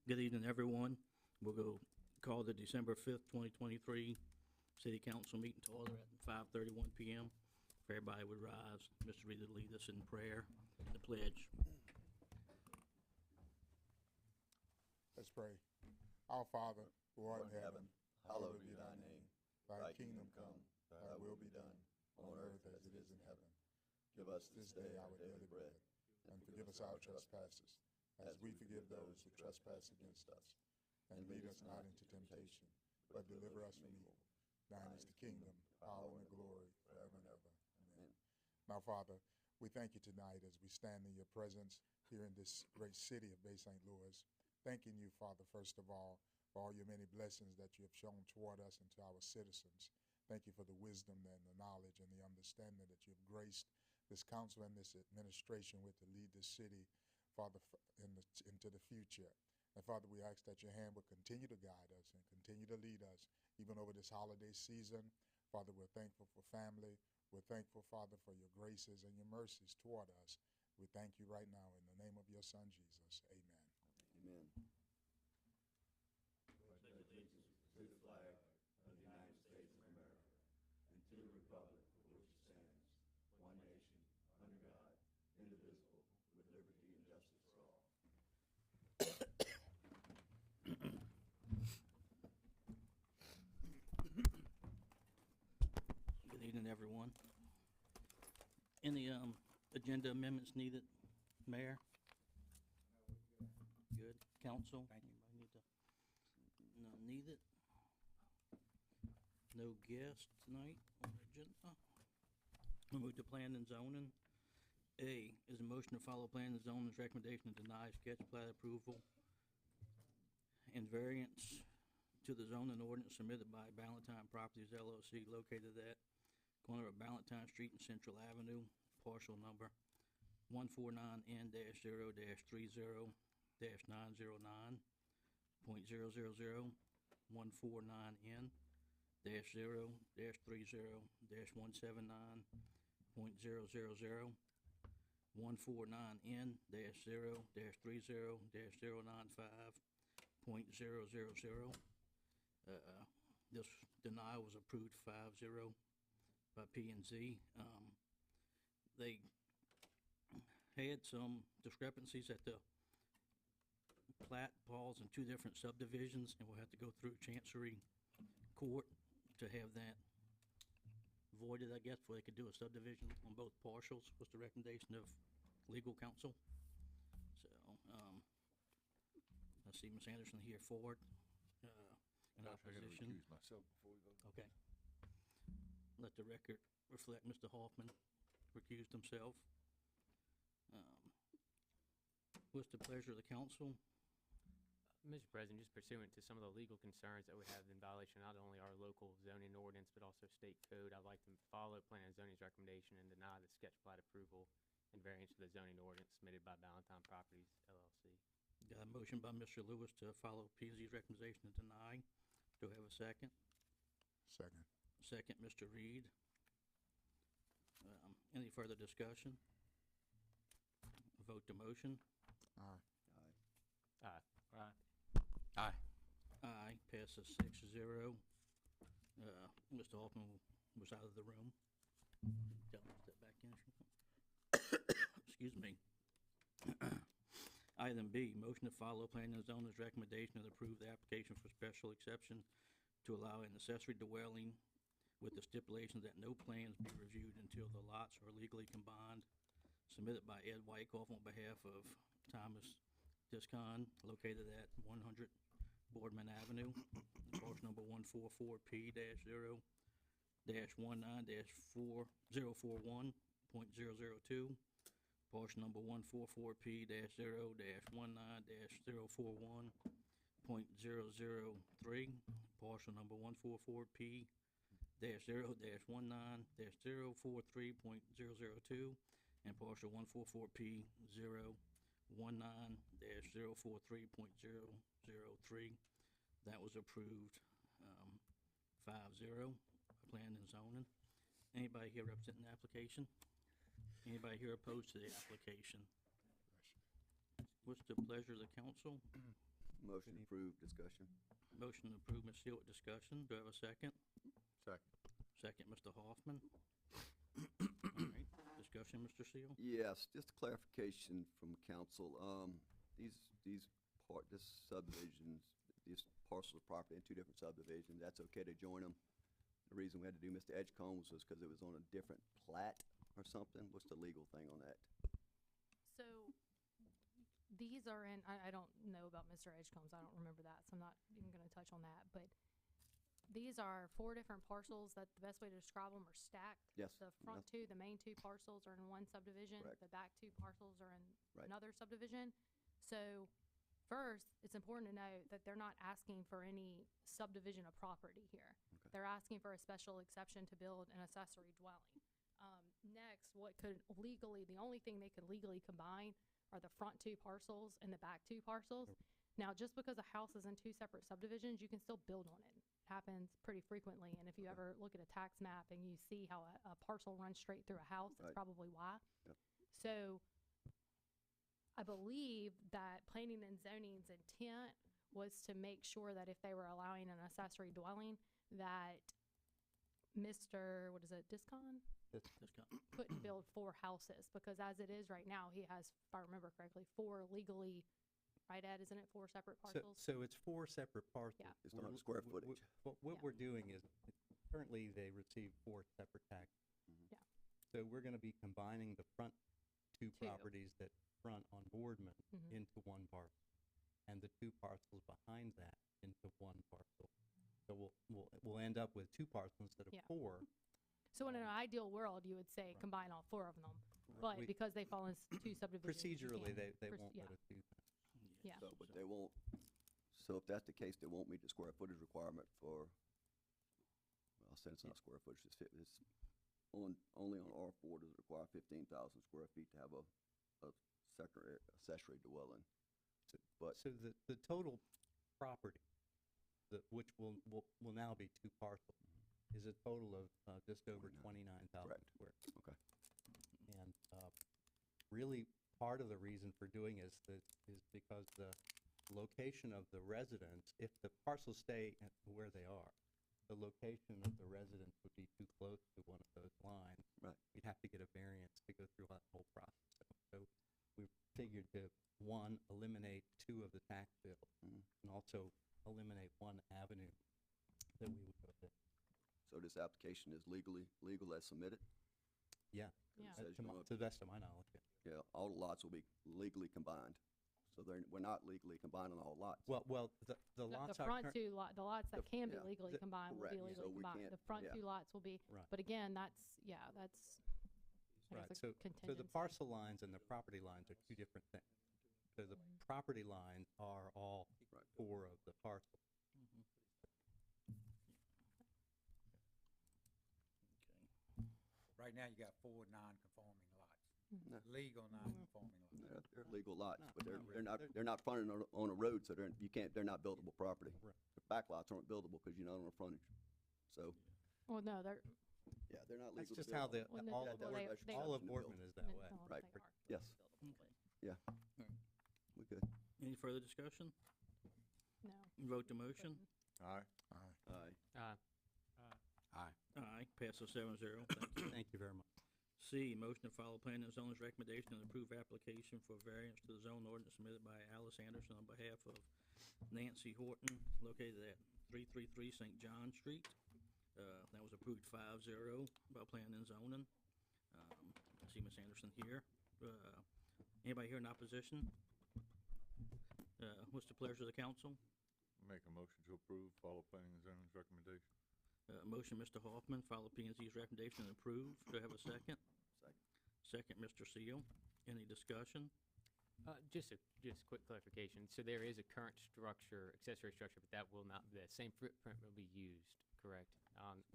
Good evening, everyone. We'll go call the December 5th, 2023 City Council meeting to order at 5:31 PM. If everybody would rise, Mr. Reed would lead us in prayer and the pledge. Let's pray. Our Father, who art in heaven, hallowed be thy name. thy kingdom come, thy will be done, on earth as it is in heaven. Give us This day our daily bread, and forgive us our trespasses, as we forgive those who trespass against us. And lead us not into temptation, but deliver us from evil. Thine is the kingdom, power, and the glory, forever and ever. Amen. Now, Father, we thank you tonight as we stand in your presence here in this great city of Bay St. Louis. Thanking you, Father, first of all, for all your many blessings that you have shown toward us and to our citizens. Thank you for the wisdom and the knowledge and the understanding that you have graced this council and this administration with to lead this city, Father, into the future. And Father, we ask that your hand will continue to guide us and continue to lead us, even over this holiday season. Father, we're thankful for family. We're thankful, Father, for your graces and your mercies toward us. We thank you right now in the name of your Son, Jesus. Amen. Amen. To the flag of the United States of America and to the republic for which it stands, one nation, under God, indivisible, with liberty and justice for all. Good evening, everyone. Any agenda amendments needed, Mayor? Good. Council? Anybody need to? None needed. No guests tonight on the agenda. We'll move to plan and zoning. A is a motion to follow plan and zoning's recommendation to deny sketch plat approval and variance to the zoning ordinance submitted by Ballantyne Properties LLC located at corner of Ballantyne Street and Central Avenue, parcel number 149N-0-30-909.000 149N-0-30-179.000 149N-0-30-095.000. This denial was approved 5-0 by P&Z. They had some discrepancies at the plat falls in two different subdivisions, and we'll have to go through Chancery Court to have that voided, I guess, before they could do a subdivision on both partials, was the recommendation of legal counsel. So, I see Ms. Anderson here forward, in I gotta opposition. recuse myself before we vote. Okay. Let the record reflect Mr. Hoffman recused himself. What's the pleasure of the council? Mr. President, just pursuant to some of the legal concerns that we have in violation of not only our local zoning ordinance, but also state code, I'd like to follow plan and zoning's recommendation and deny the sketch plat approval and variance to the zoning ordinance submitted by Ballantyne Properties LLC. Got a motion by Mr. Lewis to follow P&Z's recommendation to deny. Do I have a second? Second. Second, Mr. Reed. Any further discussion? Vote to motion. Aye. Aye. Aye. Aye. Aye, passes 6-0. Mr. Hoffman was out of the room. Tell him to step back in. Excuse me. Item B, motion to follow planning and zoning's recommendation and approve the application for special exception to allow an accessory dwelling with the stipulation that no plans be reviewed until the lots are legally combined, submitted by Ed Wyckoff on behalf of Thomas Discon, located at 100 Boardman Avenue, parcel number 144P-19-4041.002, parcel number 144P-19-041.003, parcel number 144P-0-19-043.002, and parcel 144P-019-043.003. That was approved 5-0 by Planning and Zoning. Anybody here representing the application? Anybody here opposed to the application? What's the pleasure of the council? Motion approved, discussion. Motion to approve, Ms. Seal, with discussion. Do I have a second? Second. Second, Mr. Hoffman. All right, discussion, Mr. Seal? Yes, just a clarification from council. This subdivisions, these parcels of property in two different subdivisions, that's okay to join them? The reason we had to do Mr. Edgecombs was because it was on a different plat or something? What's the legal thing on that? So these are in, I don't know about Mr. Edgecombs, I don't remember that, so I'm not even gonna touch on that, but these are 4 different parcels that the best way to describe them are stacked. Yes. The front two, the main 2 parcels are in one subdivision. Correct. The back 2 parcels are in Right. another subdivision. So first, it's important to note that they're not asking for any subdivision of property here. Okay. They're asking for a special exception to build an accessory dwelling. Next, the only thing they could legally combine are the front 2 parcels and the back 2 parcels. Now, just because a house is in 2 separate subdivisions, you can still build on it. Happens pretty frequently, and if you ever look at a tax map and you see how a parcel runs straight through a house, that's Right. probably why. Yep. So I believe that planning and zoning's intent was to make sure that if they were allowing an accessory dwelling, that Mr., Discon Discount. couldn't build 4 houses, because as it is right now, he has, if I remember correctly, 4 legally, right, Ed, isn't it 4 separate parcels? So it's 4 separate parcels. Yeah. It's not square footage. What Yeah. we're doing is, currently they receive 4 separate taxes. Mhm. Yeah. So we're gonna be combining the front 2 Two. properties that front on Boardman Mhm. into 1 parcel, and the 2 parcels behind that into 1 parcel. So we'll end up with 2 parcels instead of Yeah. 4. So in an ideal world, you would say Right. combine all 4 of them, but We- because they fall in 2 subdivisions. you Procedurally, can't. they Proce- won't yeah. let us do that. Yeah. So, but they won't, so if that's the case, they won't meet the square footage requirement for, well, since it's not square footage, it's only on R4 does it require 15,000 square feet to have a second accessory dwelling. But, So the total property, which will now be 2 parcels, is a total of just over 29,000 Correct. square. okay, And really, part of the reason for doing is because the location of the residence, if the parcels stay where they are, the location of the residence would be too close to one of those lines. Right. We'd have to get a variance to go through that whole process. So we figured to, 1, eliminate 2 of the tax bills, Mhm. and also eliminate 1 avenue that we would go to. so this application is legal as submitted? Yeah, Yeah. It says to you my- want- to the best of my knowledge. Yeah. Yeah, all the lots will be legally combined. So we're not legally combining all lots. Well, the The lots are. front 2 the lots that can be yeah, legally combined will be correct, so legally we combined. can't- The front yeah. 2 lots will be, Right. but again, that's, I Right, guess a so the contingency. parcel lines and the property lines are 2 different things. So the property lines are all Right. 4 of the parcels. Mhm. Right now, you got 4 non-conforming lots, No, legal non-conforming lots. They're legal lots, No, but not they're not, really. they're not fronting on a road, so they're not buildable property. Right. The back lots aren't buildable because you're not on a frontage. So, Well, no, they're, yeah, they're not That's legal to just how build. the, Well, no, all Yeah, of, that well, was they- extra all of stuff in the bill. Boardman is that way. no, Right. they are. Yes, Okay. yeah. Alright. We good. Any further discussion? No. Vote the motion? Aye. Aye. Aye. Aye, passes 7-0. Thank you. Thank you very much. C, motion to follow planning and zone's recommendation and approve application for variance to the zone ordinance submitted by Alice Anderson on behalf of Nancy Horton, located at 333 St. John Street. That was approved 5-0 by planning and zoning. I see Ms. Anderson here. Anybody here in opposition? What's the pleasure of the council? Make a motion to approve, follow planning and zoning's recommendation. Motion, Mr. Hoffman, follow P and Z's recommendation and approve. Do I have a second? Second. Second, Mr. Seal. Any discussion? Just quick clarification. So there is a current structure, accessory structure, but that will not, the same footprint will be used, correct?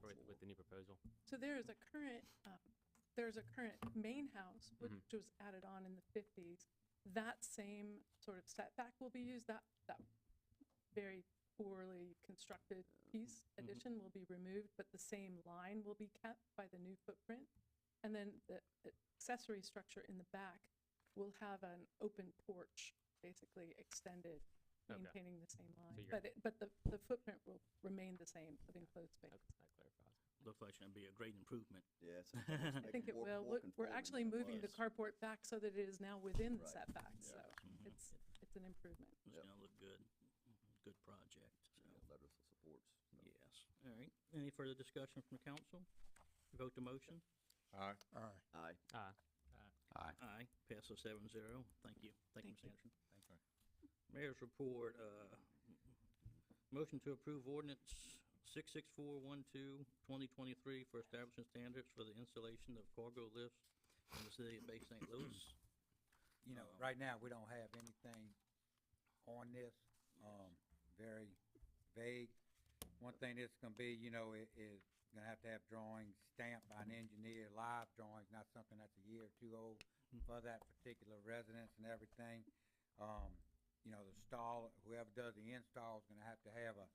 With the new proposal? So there's a current main house, which Mhm. was added on in the 50s. That same sort of setback will be used. That very poorly constructed piece addition will be removed, but the same line will be kept by the new footprint. And then the accessory structure in the back will have an open porch, basically extended Okay. maintaining the same line. you're- But the footprint will remain the same of enclosed space. Okay, that clarifies. Looks like it's gonna be a great improvement. Yeah, it's almost I make think it more- will. more We're conforming actually than it moving the was. carport back so that it is now within the Right. setbacks, Yeah. so Mhm. it's an improvement. It's Yep. gonna look good. Good project, so, Yeah, letters of supports. so. yes. All right. Any further discussion from the council? Vote to motion? Aye. Aye. Aye. Aye. Aye. Aye. Passes 7-0. Thank you. Thank you, Ms. Thank you. Anderson. Thank you. Mayor's report, motion to approve ordinance 66412-2023 for establishing standards for the installation of cargo lifts in the city of Bay St. Louis. You know, right now, we don't have anything on this, very vague. One thing that's gonna be, you know, is gonna have to have drawings stamped by an engineer, live drawings, not something that's a year or two old for that particular residence and everything. You know, the stall, whoever does the install is gonna have to have a,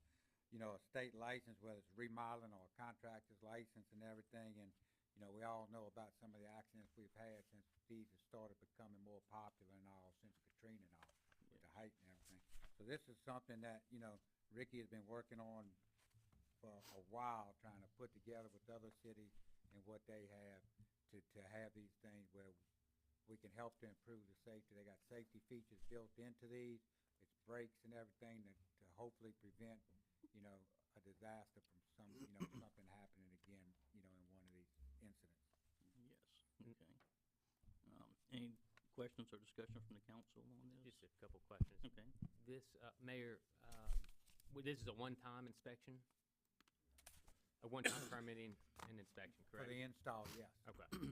you know, a state license, whether it's remodeling or a contractor's license and everything. And, you know, we all know about some of the accidents we've had since these have started becoming more popular and all, since Katrina and all, with the height and everything. So this is something that, you know, Ricky has been working on for a while, trying to put together with other cities and what they have to have these things where we can help to improve the safety. They got safety features built into these. It's brakes and everything to hopefully prevent, you know, a disaster from something happening again, you know, in one of these incidents. Yes, okay. Any questions or discussion from the council on this? Just a couple questions. Okay. This, Mayor, this is a one-time inspection? A one-time permitting and inspection, For correct? the install, yes, Okay, yes.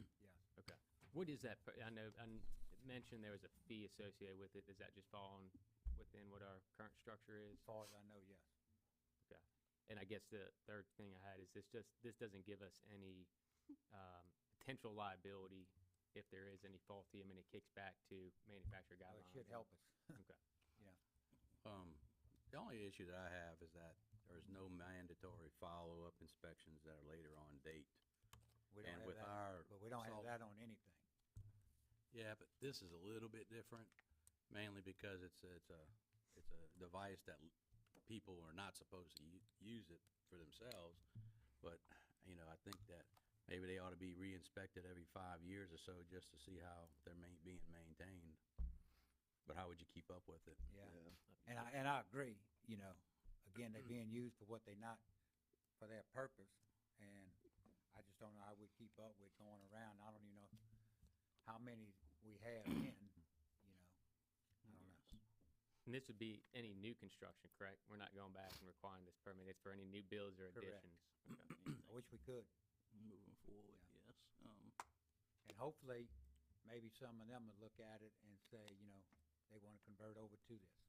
okay. What is that, I know, it mentioned there was a fee associated with it. Does that just fall on within what our current structure is? As far as I know, yes. Okay. And I guess the third thing I had is this doesn't give us any potential liability if there is any faulty. I mean, it kicks back to manufacturer Well, guidelines. it should help us. Okay. The only issue that I have is that there's no mandatory follow-up inspections that are later on date. We don't And have with that, our but we don't have salt- that on anything. Yeah, but this is a little bit different, mainly because it's a device that people are not supposed to use it for themselves. But, you know, I think that maybe they ought to be re-inspected every 5 years or so just to see how they're being maintained. But how would you keep up with it? Yeah. Yeah. And I agree, you know, again, they're being used for what they not, for their purpose. And I just don't know how we keep up with going around. I don't even know how many we have in, you know. I don't know. And this would be any new construction, correct? We're not going back and requiring this permit. It's for any new builds or Correct. additions. Okay. I wish we could. Moving forward, Yeah. yes. And hopefully, maybe some of them would look at it and say, you know, they want to convert over to this.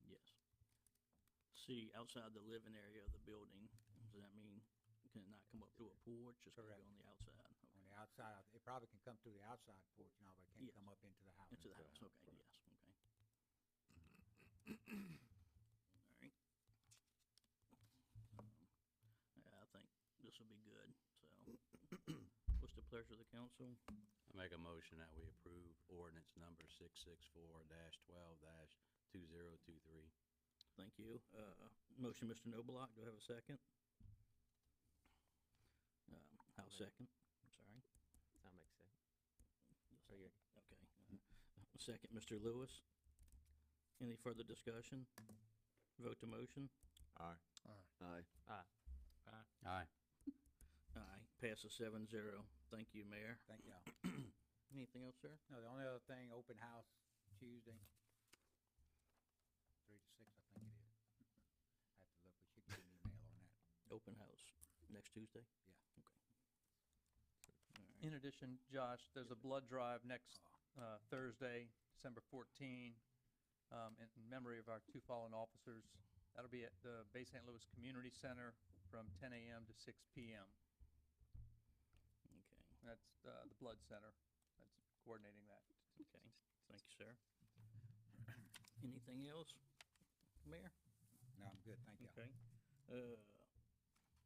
Yes. See, outside the living area of the building, does that mean, can it not come up through a porch, it's gotta Correct. go on the outside? On the outside, it probably can come through the outside porch now, but it can't Yes. come up into the house. Into the house, okay, Correct. yes, okay. All right. Yeah, I think this will be good, so. What's the pleasure of the council? I make a motion that we approve ordinance number 664-12-2023. Thank you. Motion, Mr. Noblock, do I have a second? I'll second, I'm sorry. I'll make sense. You'll Oh, you're- second? Okay. Second, Mr. Lewis. Any further discussion? Vote to motion? Aye. Aye. Aye. Aye. Aye. Passes 7-0. Thank you, Mayor. Thank y'all. Anything else, sir? No, the only other thing, open house Tuesday, 3 to 6, I think it is. I have to look, we should get an email on that. Open house next Tuesday? Yeah. Okay. All right. In addition, Josh, there's a blood drive next Thursday, December 14, in memory of our two fallen officers. That'll be at the Bay St. Louis Community Center from 10 a.m. to 6 p.m. Okay, That's the Blood Center that's coordinating that. okay. Thank you, sir. Anything else, Mayor? No, I'm good, thank you. Okay.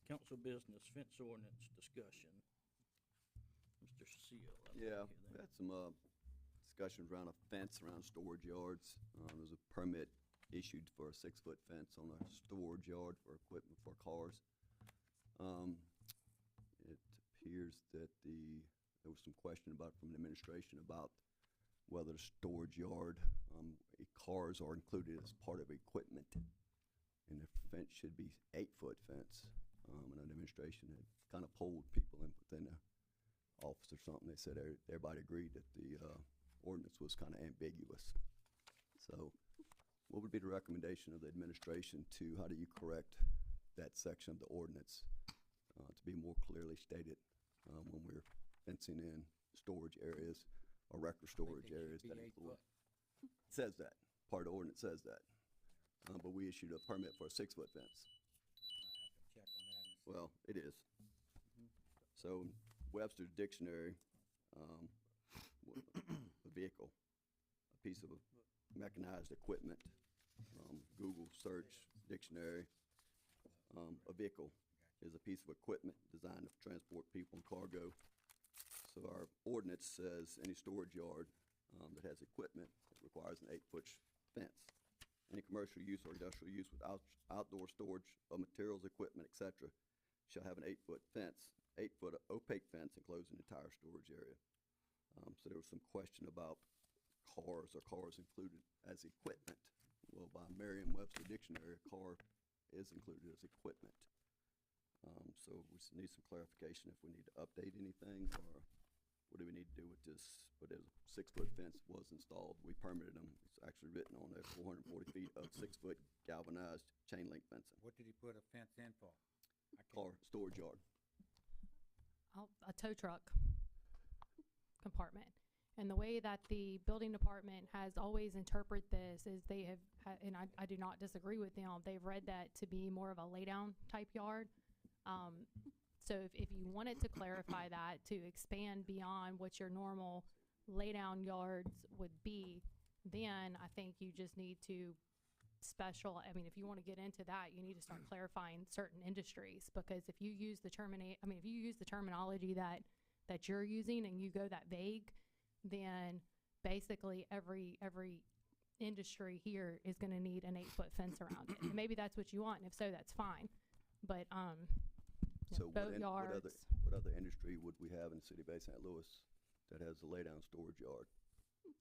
Council business, fence ordinance discussion. Mr. Seal. I'd like to Yeah, hear we that. had some discussions around a fence around storage yards. There's a permit issued for a 6-foot fence on a storage yard for equipment for cars. It appears that there was some question about, from the administration, about whether the storage yard, cars are included as part of equipment. And the fence should be 8-foot fence. And the administration had kind of polled people within the office or something. They said everybody agreed that the ordinance was kind of ambiguous. So what would be the recommendation of the administration to, how do you correct that section of the ordinance to be more clearly stated when we're fencing in storage areas or record storage areas that include? It says that. Part of the ordinance says that. But we issued a permit for a 6-foot fence. Check on that and see. Well, it is. So Webster's Dictionary, a vehicle, a piece of mechanized equipment, Google search dictionary, a vehicle is a piece of equipment designed to transport people and cargo. So our ordinance says any storage yard that has equipment that requires an 8-foot fence. Any commercial use or industrial use with outdoor storage of materials, equipment, etc., shall have an 8-foot fence, 8-foot opaque fence enclosing the entire storage area. So there was some question about cars, or cars included as equipment. Well, by Merriam-Webster Dictionary, a car is included as equipment. So we just need some clarification if we need to update anything, or what do we need to do with this? But a 6-foot fence was installed. We permitted them. It's actually written on there, 440 feet of 6-foot galvanized chain link fencing. What did he put a fence in for? Car storage yard. A tow truck compartment. And the way that the building department has always interpreted this is they have, and I do not disagree with them, they've read that to be more of a lay-down type yard. So if you wanted to clarify that, to expand beyond what your normal lay-down yards would be, then I think you just need to if you want to get into that, you need to start clarifying certain industries, because if you use the terminology that you're using and you go that vague, then basically every industry here is going to need an 8-foot fence around it. And maybe that's what you want, and if so, that's fine. But So boat yards. what other industry would we have in the city of Bay St. Louis that has a lay-down storage yard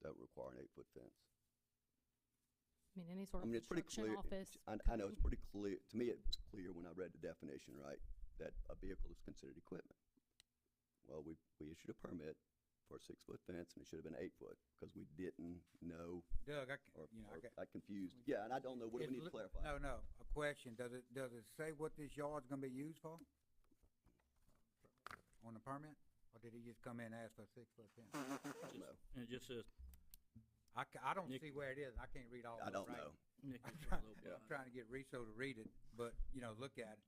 that would require an 8-foot fence? I mean, any sort of it's pretty construction clear. office. I know it's pretty clear. To me, it was clear when I read the definition, right, that a vehicle is considered equipment. Well, we issued a permit for a 6-foot fence, and it should have been 8-foot, because we didn't know. Doug, I confused. Yeah, and I don't know. What do we need to clarify? No, a question. Does it say what this yard's gonna be used for? On the permit? Or did he just come in and ask for a 6-foot fence? No. And it just says, I don't see where it is. I can't read all of it. I don't right. know. Nick, I'm it's a little I'm blind. trying to get Riso to read it, but, look at it.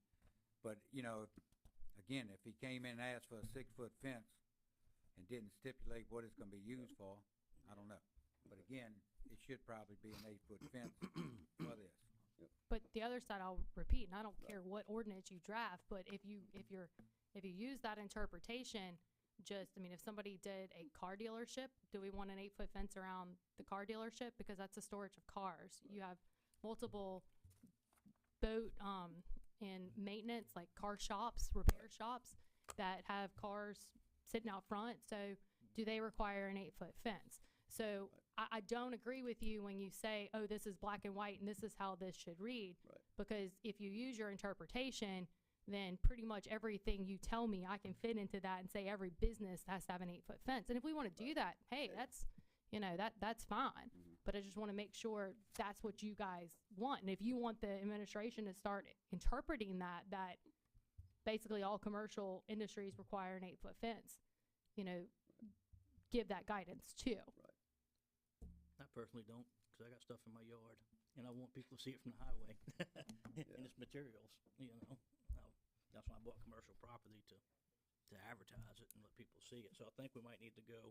But, again, if he came in and asked for a 6-foot fence and didn't stipulate what it's gonna be used for, I don't know. But again, it should probably be an 8-foot fence for this. But the other side, I'll repeat, and I don't care what ordinance you draft, but if you use that interpretation, if somebody did a car dealership, do we want an 8-foot fence around the car dealership? Because that's a storage of cars. You have multiple boat, and maintenance, like car shops, repair shops that have cars sitting out front. So do they require an 8-foot fence? So I don't agree with you when you say, oh, this is black and white and this is how this should read. Right. Because if you use your interpretation, then pretty much everything you tell me, I can fit into that and say every business has to have an 8-foot fence. And if we want to do that, hey, that's fine. But I just want to make sure that's what you guys want. And if you want the administration to start interpreting that basically all commercial industries require an 8-foot fence, give that guidance too. I personally don't, because I got stuff in my yard, and I want people to see it from the highway, and its materials, That's why I bought commercial property to advertise it and let people see it. So I think we might need to go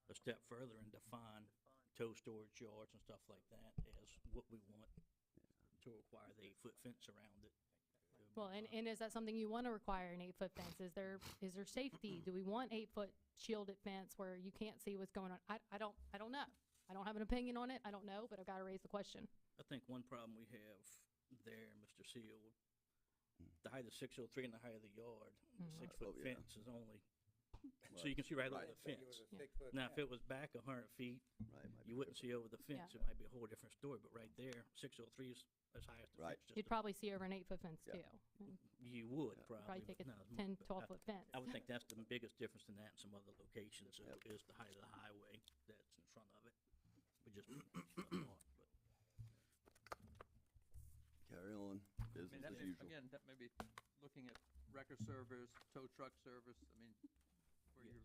a step further and define tow storage yards and stuff like that as what we want to require the 8-foot fence around it. Well, and is that something you want to require, an 8-foot fence? Is there safety? Do we want 8-foot shielded fence where you can't see what's going on? I don't know. I don't have an opinion on it, I don't know, but I've gotta raise the question. I think one problem we have there, Mr. Seal, the height of 603 and the height of the yard, the Mhm. 6-foot Oh, yeah. fence is only, so you can see right over the fence. Now, if it was back 100 feet, Right, it might be you wouldn't see different. over the fence, Yeah. it might be a whole different story, but right there, 603 is as high as the Right. fence. just You'd a- probably see over an 8-foot fence Yeah. too. And You would Yeah. probably. Probably take but a not as mu- 10, but 12-foot fence. I would think that's the biggest difference in that and some other locations, so Yep. is the height of the highway that's in front of it. We just, a thought, but Carry on, I business mean, that as may, usual. again, that may be looking at wrecker service, tow truck service, I mean, where you're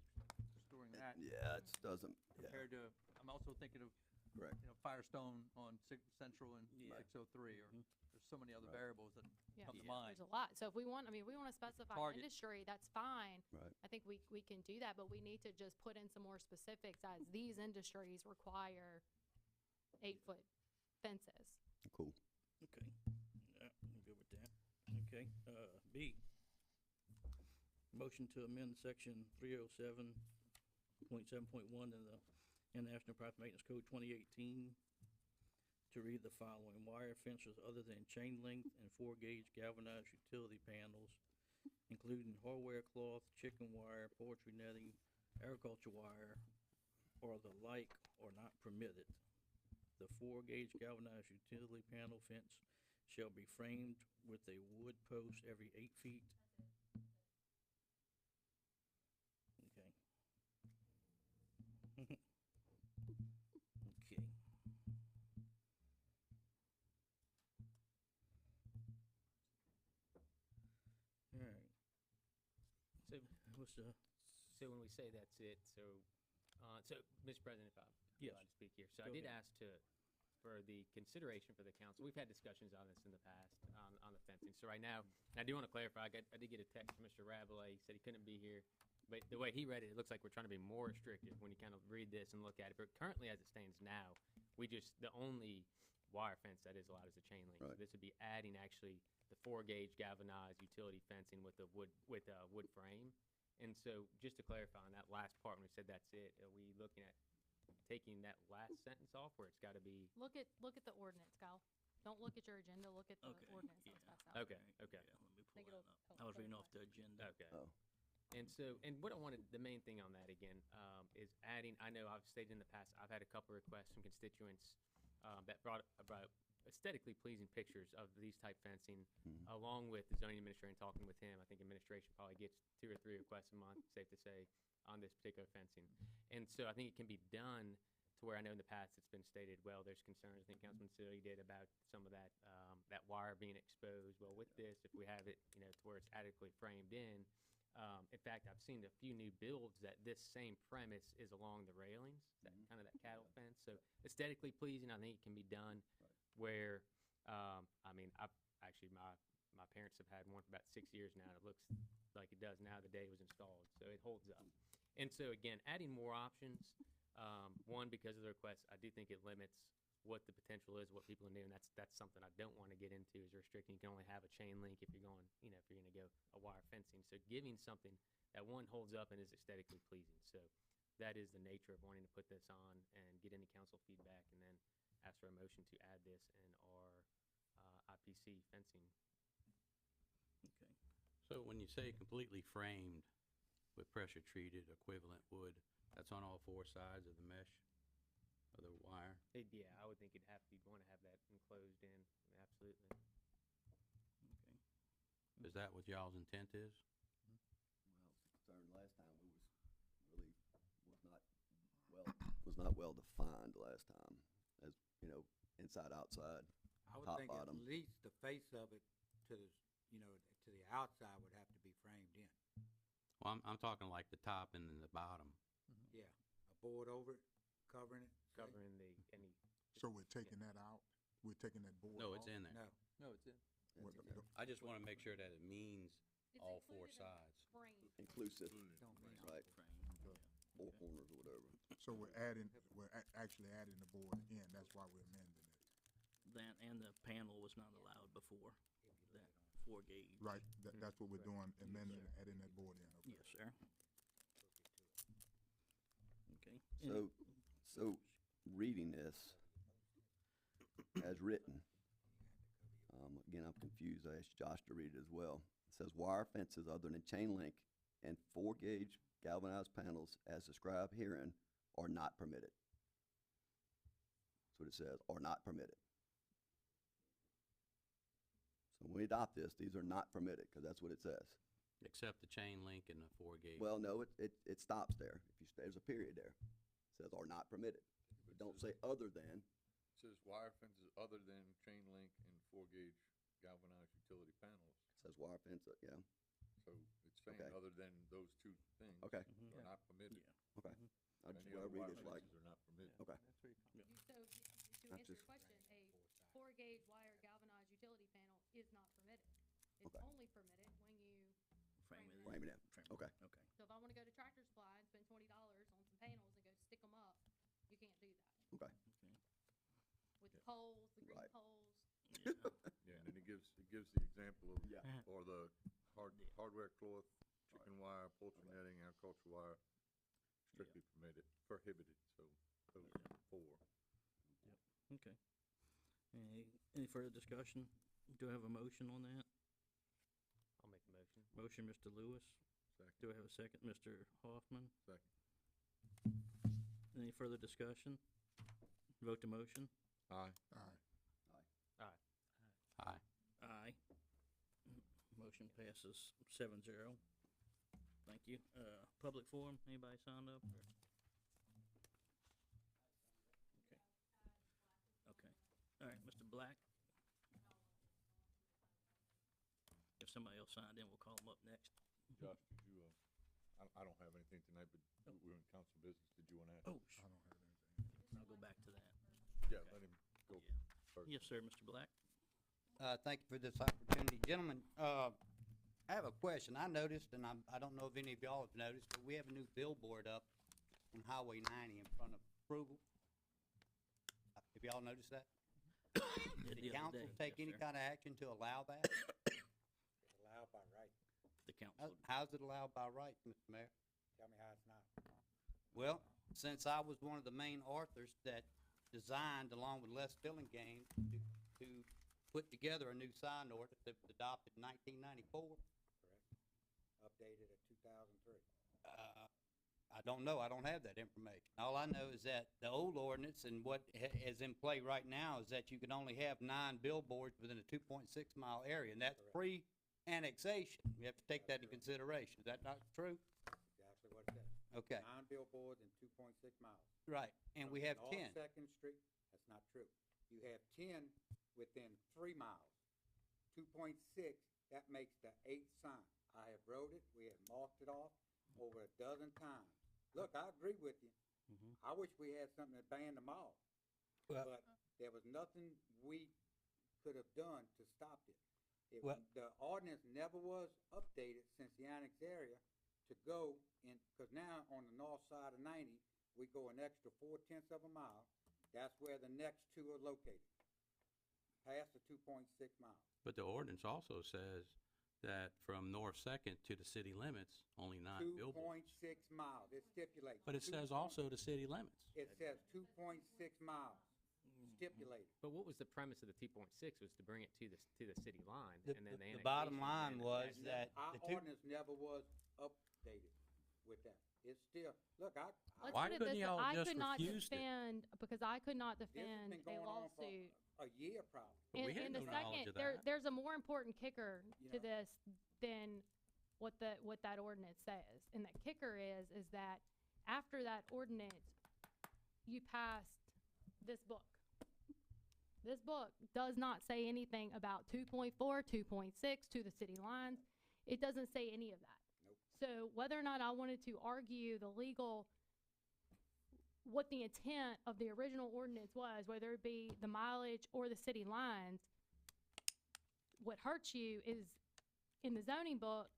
storing that Yeah, it doesn't, yeah, compared to, I'm also thinking of, correct. you know, Firestone on Central and Yeah. 603, or Mhm. there's so many other Right. variables that Yeah. come to Yeah. mind. There's a lot. So if we want, I mean, we wanna specify target. industry, that's fine. Right. I think we can do that, but we need to just put in some more specifics as these industries require 8-foot fences. Cool. okay. Yeah, I'm good with that. Okay, B. Motion to amend section 307.7.1 in the International Private Maintenance Code 2018 to read the following: wire fences other than chain link and 4-gauge galvanized utility panels, including hardware cloth, chicken wire, poultry netting, agriculture wire, or the like, are not permitted. The 4-gauge galvanized utility panel fence shall be framed with a wood post every 8 feet. Okay. Okay. All right. So, What's the, so when we say that's it, so, Mr. President, if I'm Yes. allowed to speak here. So I Go did ahead. ask for the consideration for the council. We've had discussions on this in the past, on the fencing. So right now, and I do want to clarify, I did get a text from Mr. Rabelais, he said he couldn't be here. But the way he read it, it looks like we're trying to be more restrictive when you kind of read this and look at it. But currently, as it stands now, the only wire fence that is allowed is a chain link. So Right. this would be adding actually the 4-gauge galvanized utility fencing with a wood frame. And so, just to clarify on that last part, when we said that's it, are we looking at taking that last sentence off where it's gotta be? Look at the ordinance, Kyle. Don't look at your agenda, look at the Okay, ordinance that yeah. specs out. Okay, okay, yeah, let me pull Think that it'll up. help I was reading clarify. off the agenda. okay. Oh, And so, and what I wanted, the main thing on that again, is adding, I know I've stated in the past, I've had a couple requests from constituents, that brought about aesthetically pleasing pictures of these type fencing, Mhm. along with the zoning administrator and talking with him. I think administration probably gets 2 or 3 requests a month, safe to say, on this particular fencing. And so I think it can be done to where I know in the past it's been stated, well, there's concerns, I think Councilman Silly did, about some of that, that wire being exposed. Well, with this, if we have it, you know, to where it's adequately framed in fact, I've seen a few new builds that this same premise is along the railings, that Mhm. kind of that cattle fence. So aesthetically pleasing, I think it can be done where, I mean, my parents have had one for about 6 years now, and it looks like it does now the day it was installed, so it holds up. And so again, adding more options, one, because of the request, I do think it limits what the potential is, what people can do, and that's something I don't want to get into, is restricting. You can only have a chain link if you're going, you know, if you're gonna go a wire fencing. So giving something that, one, holds up and is aesthetically pleasing. So that is the nature of wanting to put this on and get any council feedback, and then ask for a motion to add this in our IPC fencing. Okay. So when you say completely framed with pressure treated equivalent wood, that's on all 4 sides of the mesh of the wire? Yeah, I would think you'd want to have that enclosed in, absolutely. Okay. Is that what y'all's intent is? well, concerned last time, we was not well defined last time, as, you know, inside, outside. I would Top, think bottom. at least the face of it to the, you know, to the outside would have to be framed in. Well, I'm talking like the top and then the bottom. Yeah, a board over it, covering it. say? Covering any, So we're taking that out? We're taking that board No, off? it's in there. No, No, it's in. What That's the- I just want to make sure that it means It's all 4 included in sides. Frame. Inclusive, don't mean. right, Frame, 4 okay. corners or whatever. So we're actually adding the board in, that's why we're amending it. That and the panel was not allowed before, that 4-gauge. Right, that's what we're doing, amending, adding that board in, okay. Yes, sir. Okay. So, reading this as written, again, I'm confused. I asked Josh to read it as well. It says wire fences other than chain link and 4-gauge galvanized panels as described herein are not permitted. That's what it says, are not permitted. So when we adopt this, these are not permitted, because that's what it says. Except the chain link and the 4-gauge. Well, no, it stops there. If you, there's a period there. It says are not permitted. It don't say other than. It says wire fences other than chain link and 4-gauge galvanized utility panels. It says wire fence, yeah. So it's saying Okay. other than those two things. Okay. Are not permitted. Okay. I just Any want to other read wire it like, fences are not permitted. okay. So, to That's answer your just- question, a 4-gauge wire galvanized utility panel is not permitted. It's Okay. only permitted when you Frame it in. Frame it in. Frame it. Okay. Okay. So if I wanna go to Tractor Supply and spend $20 on some panels and go stick them up, you can't do that. Okay. With the poles, the green Right. poles. Yeah. Yeah, and then it gives the example of, Yeah. or the hardware cloth, chicken wire, poultry netting, agricultural wire, strictly prohibited, so those 4. Okay. Any further discussion? Do I have a motion on that? I'll make a motion. Motion, Mr. Lewis. Second. Do I have a second, Mr. Hoffman? Second. Any further discussion? Vote to motion? Aye. Aye. Aye. Aye. Motion passes 7-0. Thank you. Public forum, anybody signed up? Or? Okay. Okay. All right, Mr. Black. If somebody else signed in, we'll call them up next. Josh, did you, I don't have anything tonight, but we're in council business. Did you want to ask? Oh, I don't have anything. I'll go back to that. Yeah, let him go Yeah. first. Yes, sir, Mr. Black. Thank you for this opportunity. Gentlemen, I have a question. I noticed, and I don't know if any of y'all have noticed, but we have a new billboard up on Highway 90 in front of Frugal. Have y'all noticed that? Did the council take any kind of action to allow that? Allowed by right. The council. How's it allowed by right, Mr. Mayor? Tell me how it's not. Well, since I was one of the main authors that designed, along with Les Fillingame, to put together a new sign ordinance that was adopted in 1994, Correct. Updated at 2003. I don't know. I don't have that information. All I know is that the old ordinance and what is in play right now is that you can only have 9 billboards within a 2.6-mile area, and that's pre-annexation. You have to take that into consideration. Is that not true? Exactly what it says. Okay, 9 billboards and 2.6 miles. right. And we have 10. North Second Street, that's not true. You have 10 within 3 miles. 2.6, that makes the 8th sign. I have wrote it, we have marked it off over a dozen times. Look, I agree with you. I wish we had something that banned them all. Well- But there was nothing we could have done to stop it. Well- The ordinance never was updated since the annex area to go in, because now on the north side of 90, we go an extra 0.4 of a mile. That's where the next 2 are located, past the 2.6 miles. But the ordinance also says that from North Second to the city limits, only 9 billboards. 2.6 miles, it stipulates. But it says also the city limits. It says 2.6 miles, stipulated. But what was the premise of the 2.6 was to bring it to the city line, The- and then the the bottom annexation, line and then- was that Our the two, ordinance never was updated with that. It's still, look, Let's Why put it couldn't this way, y'all I just could not refused it? defend, because I could not this has defend been a going on for lawsuit. a year probably. But we had And the no knowledge second, of that. there's a more important kicker You to know. this than what that ordinance says. And that kicker is that after that ordinance, you passed this book. This book does not say anything about 2.4, 2.6 to the city lines. It doesn't say any of that. Nope. So whether or not I wanted to argue the legal, what the intent of the original ordinance was, whether it be the mileage or the city lines, what hurts you is in the zoning book,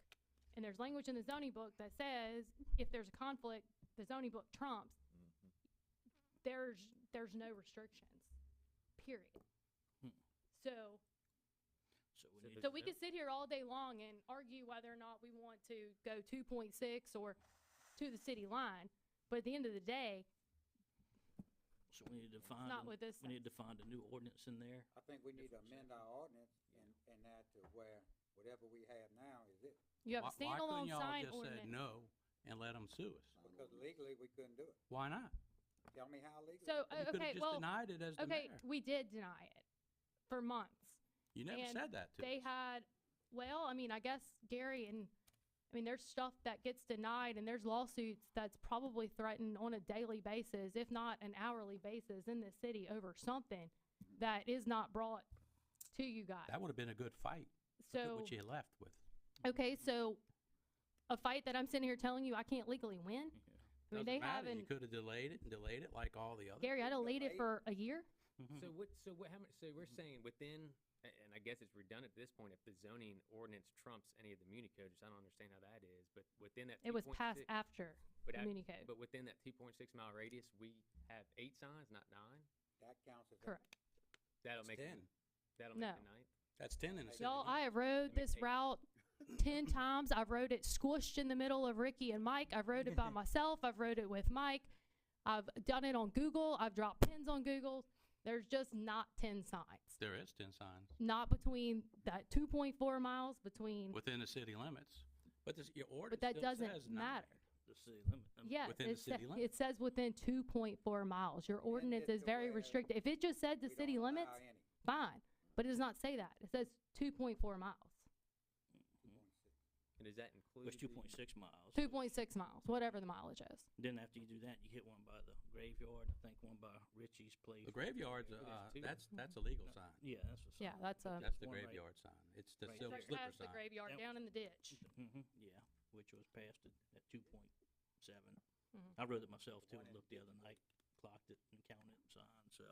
and there's language in the zoning book that says if there's a conflict, the zoning book trumps. There's no restrictions, period. So So we need so we could sit here all day long and argue whether or not we want to go 2.6 or to the city line, but at the end of the day, So we need to find, not with this we need to find a new ordinance in there. I think we need to amend our ordinance and that to where whatever we have now is it. You have a Why couldn't standalone y'all sign just said ordinance. no and let them sue us? Because legally, we couldn't do it. Why not? Tell me how legally. So, You could've okay, just well, denied it as the okay, mayor. we did deny it for months. You never and said that to They us. had, well, I mean, I guess Gary and, I mean, there's stuff that gets denied and there's lawsuits that's probably threatened on a daily basis, if not an hourly basis in this city over something that is not brought to you guys. That would have been a good fight. Look at So, what you left with. okay, so a fight that I'm sitting here telling you I can't legally win? I mean, Doesn't they matter. haven't, You could have delayed it like all the others. Gary, I delayed it for a year. So how much, so we're saying within, and I guess it's redundant at this point, if the zoning ordinance trumps any of the Muni codes, I don't understand how that is, but within that It was 2.6 passed after but the I- Muni Code. But within that 2.6 mile radius, we have 8 signs, not 9? That counts as. Correct. That'll That's make, 10. that'll No. make the 9th? That's 10 in the city. Y'all, I have rode Let me this take- route 10 times. I've rode it squished in the middle of Ricky and Mike. I've rode it by myself. I've rode it with Mike. I've done it on Google. I've dropped pins on Google. There's just not 10 signs. There is 10 signs Not between that 2.4 miles between, within the city limits. But this, your ordinance but that still doesn't says matter. The city limit. Yes, within the it, city limits. it says within 2.4 miles. Your ordinance it is to very where restricted. If it just said the we city don't allow limits, any. fine. But it does not say that. It says 2.4 miles. And does that include? It's 2.6 miles. 2.6 miles, whatever the mileage is. Then after you do that, you hit one by the graveyard, I think one by Richie's place. The graveyard's, two. that's a legal sign. Yeah, that's a sign. Yeah, that's a, That's the one right- graveyard sign. It's the right silver there. slipper that's the sign. graveyard That- down in the ditch. Yeah, which was passed at 2.7. Mhm. I rode it myself too and looked the other night, clocked it and counted signs, so.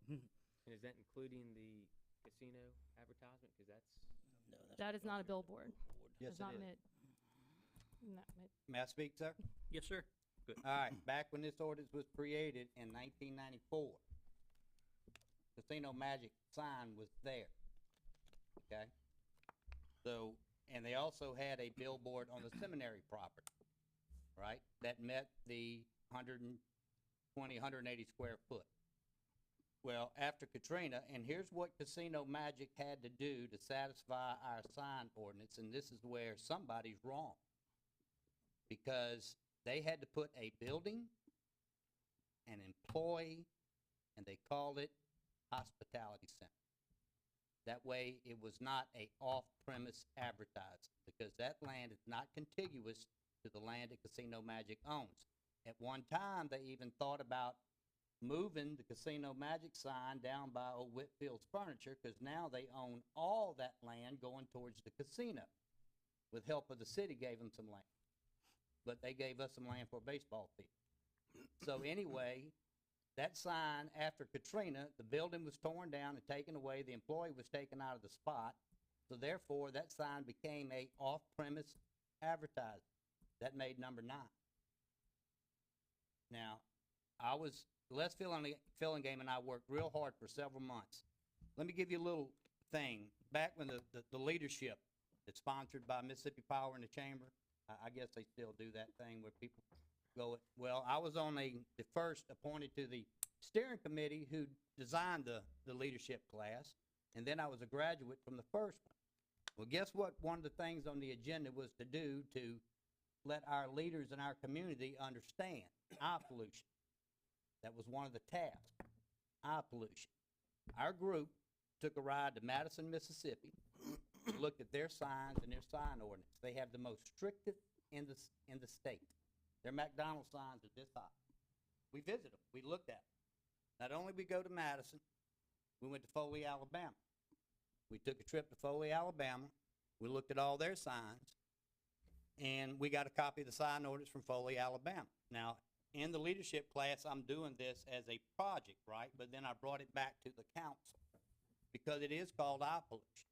And is that including the casino advertisement? Because that's, No, that's That is not a billboard. Yes, It's it not is. mid. Not mid. May I speak, sir? Yes, sir. Good. All right, back when this ordinance was created in 1994, Casino Magic sign was there, okay? So, and they also had a billboard on the seminary property, right? That met the 120, 180 square foot. Well, after Katrina, and here's what Casino Magic had to do to satisfy our sign ordinance, and this is where somebody's wrong. Because they had to put a building, an employee, and they called it hospitality center. That way, it was not a off-premise advertising, because that land is not contiguous to the land that Casino Magic owns. At one time, they even thought about moving the Casino Magic sign down by old Whitfield's Furniture, because now they own all that land going towards the casino. With help of the city, gave them some land. But they gave us some land for a baseball field. So anyway, that sign, after Katrina, the building was torn down and taken away, the employee was taken out of the spot. So therefore, that sign became a off-premise advertising. That made number 9. Now, Les Fillingham and I worked real hard for several months. Let me give you a little thing. Back when the leadership that's sponsored by Mississippi Power and the Chamber, I guess they still do that thing where people go, well, I was on the first appointed to the steering committee who designed the leadership class, and then I was a graduate from the first one. Well, guess what one of the things on the agenda was to do to let our leaders in our community understand eye pollution. That was one of the tasks, eye pollution. Our group took a ride to Madison, Mississippi, looked at their signs and their sign ordinance. They have the most strictest in the state. Their McDonald's signs are this high. We visited them. We looked at them. Not only we go to Madison, we went to Foley, Alabama. We took a trip to Foley, Alabama. We looked at all their signs, and we got a copy of the sign ordinance from Foley, Alabama. Now, in the leadership class, I'm doing this as a project, right? But then I brought it back to the council because it is called eye pollution.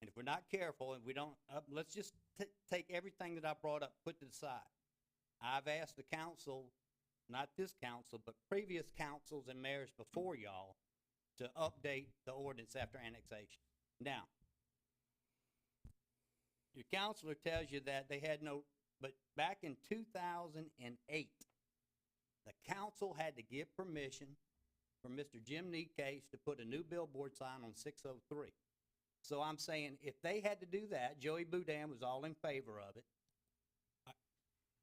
And if we're not careful and we don't, let's just take everything that I brought up, put to the side. I've asked the council, not this council, but previous councils and mayors before y'all to update the ordinance after annexation. Now, your counselor tells you that they had no, but back in 2008, the council council had to give permission for Mr. Jim Neecase to put a new billboard sign on 603. So I'm saying, if they had to do that, Joey Boudin was all in favor of it,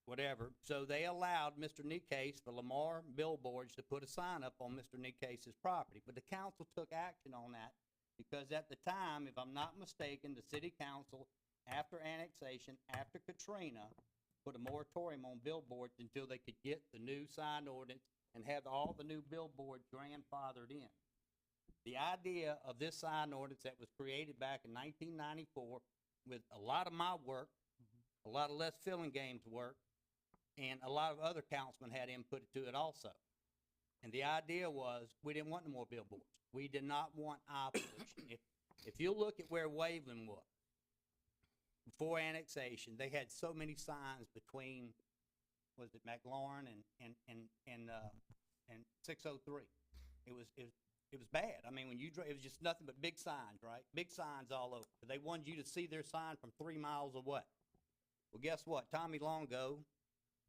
whatever. So they allowed Mr. Neecase for Lamar Billboards to put a sign up on Mr. Neecase's property. But the council took action on that because at the time, if I'm not mistaken, the city council, after annexation, after Katrina, put a moratorium on billboards until they could get the new sign ordinance and have all the new billboards grandfathered in. The idea of this sign ordinance that was created back in 1994 with a lot of my work, a lot of Les Fillingame's work, and a lot of other councilmen had input to it also. And the idea was, we didn't want no more billboards. We did not want eye pollution. If you look at where Waveland was, before annexation, they had so many signs between, was it McLaurin and 603. It was bad. I mean, when you drove, it was just nothing but big signs, right? Big signs all over. They wanted you to see their sign from 3 miles away. Well, guess what? Tommy Longo,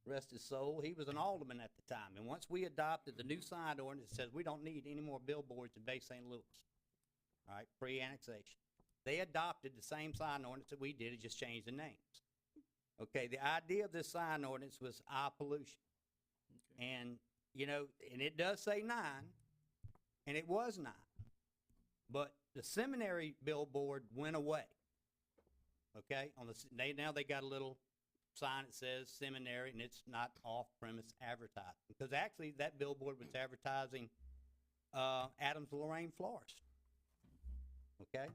rest his soul, he was an alderman at the time. And once we adopted the new sign ordinance that says we don't need any more billboards in Bay St. Louis, all right, pre-annexation, they adopted the same sign ordinance that we did, it just changed the names. Okay, the idea of this sign ordinance was eye pollution. Okay. And, you know, and it does say 9, and it was 9. But the seminary billboard went away. Okay, now they got a little sign that says seminary, and it's not off-premise advertising. Because actually, that billboard was advertising Adams Lorraine Florist. Okay?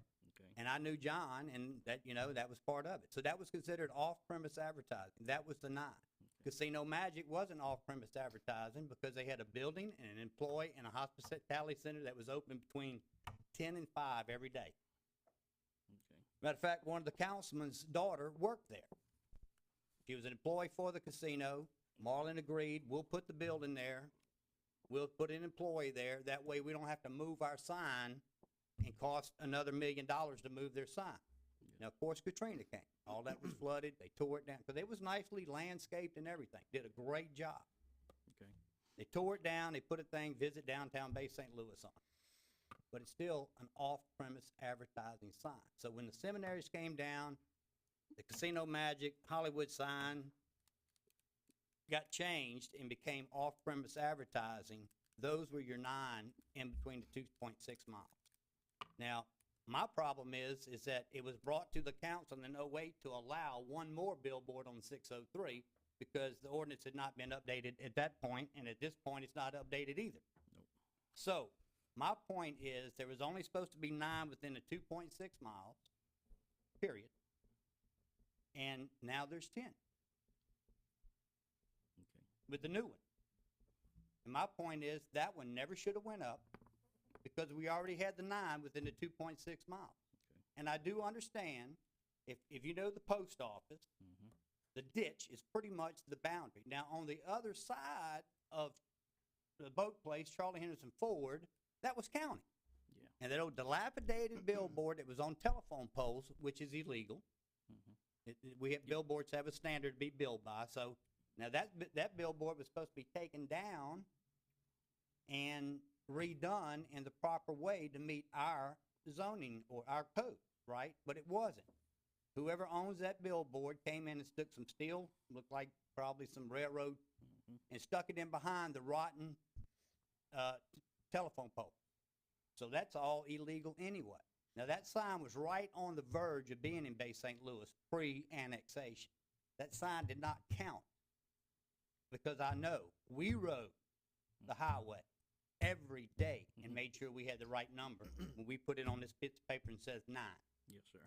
And I knew John, and that, you know, that was part of it. So that was considered off-premise advertising. That was the 9. Casino Magic wasn't off-premise advertising because they had a building and an employee and a hospitality center that was open between 10 and 5 every day. Matter of fact, one of the councilman's daughter worked there. She was an employee for the casino. Marlon agreed, we'll put the building there. We'll put an employee there. That way we don't have to move our sign and cost another $1 million to move their sign. Now, of course, Katrina came. All that was flooded. They tore it down because it was nicely landscaped and everything. Did a great job. Okay. They tore it down. They put a thing, Visit Downtown Bay St. Louis on it. But it's still an off-premise advertising sign. So when the seminaries came down, the Casino Magic, Hollywood sign got changed and became off-premise advertising. Those were your 9 in between the 2.6 miles. Now, my problem is that it was brought to the council in 08 to allow one more billboard on 603 because the ordinance had not been updated at that point, and at this point, it's not updated either. Nope. So, my point is there was only supposed to be 9 within the 2.6 miles, period. And now there's 10. Okay. With the new one. And my point is that one never should have went up because we already had the 9 within the 2.6 miles. Okay. And I do understand if you know the post office, the ditch is pretty much the boundary. Now, on the other side of the boat place, Charlie Henderson Ford, that was county. Yeah. And that old dilapidated billboard that was on telephone poles, which is illegal. We have billboards have a standard to be billed by. So now that billboard was supposed to be taken down and redone in the proper way to meet our zoning or our code, right? But it wasn't. Whoever owns that billboard came in and stuck some steel, looked like probably some railroad, and stuck it in behind the rotten telephone pole. So that's all illegal anyway. Now that sign was right on the verge of being in Bay St. Louis pre-annexation. That sign did not count because I know we rode the highway every day and made sure we had the right number when we put it on this piece of paper and says 9. Yes, sir.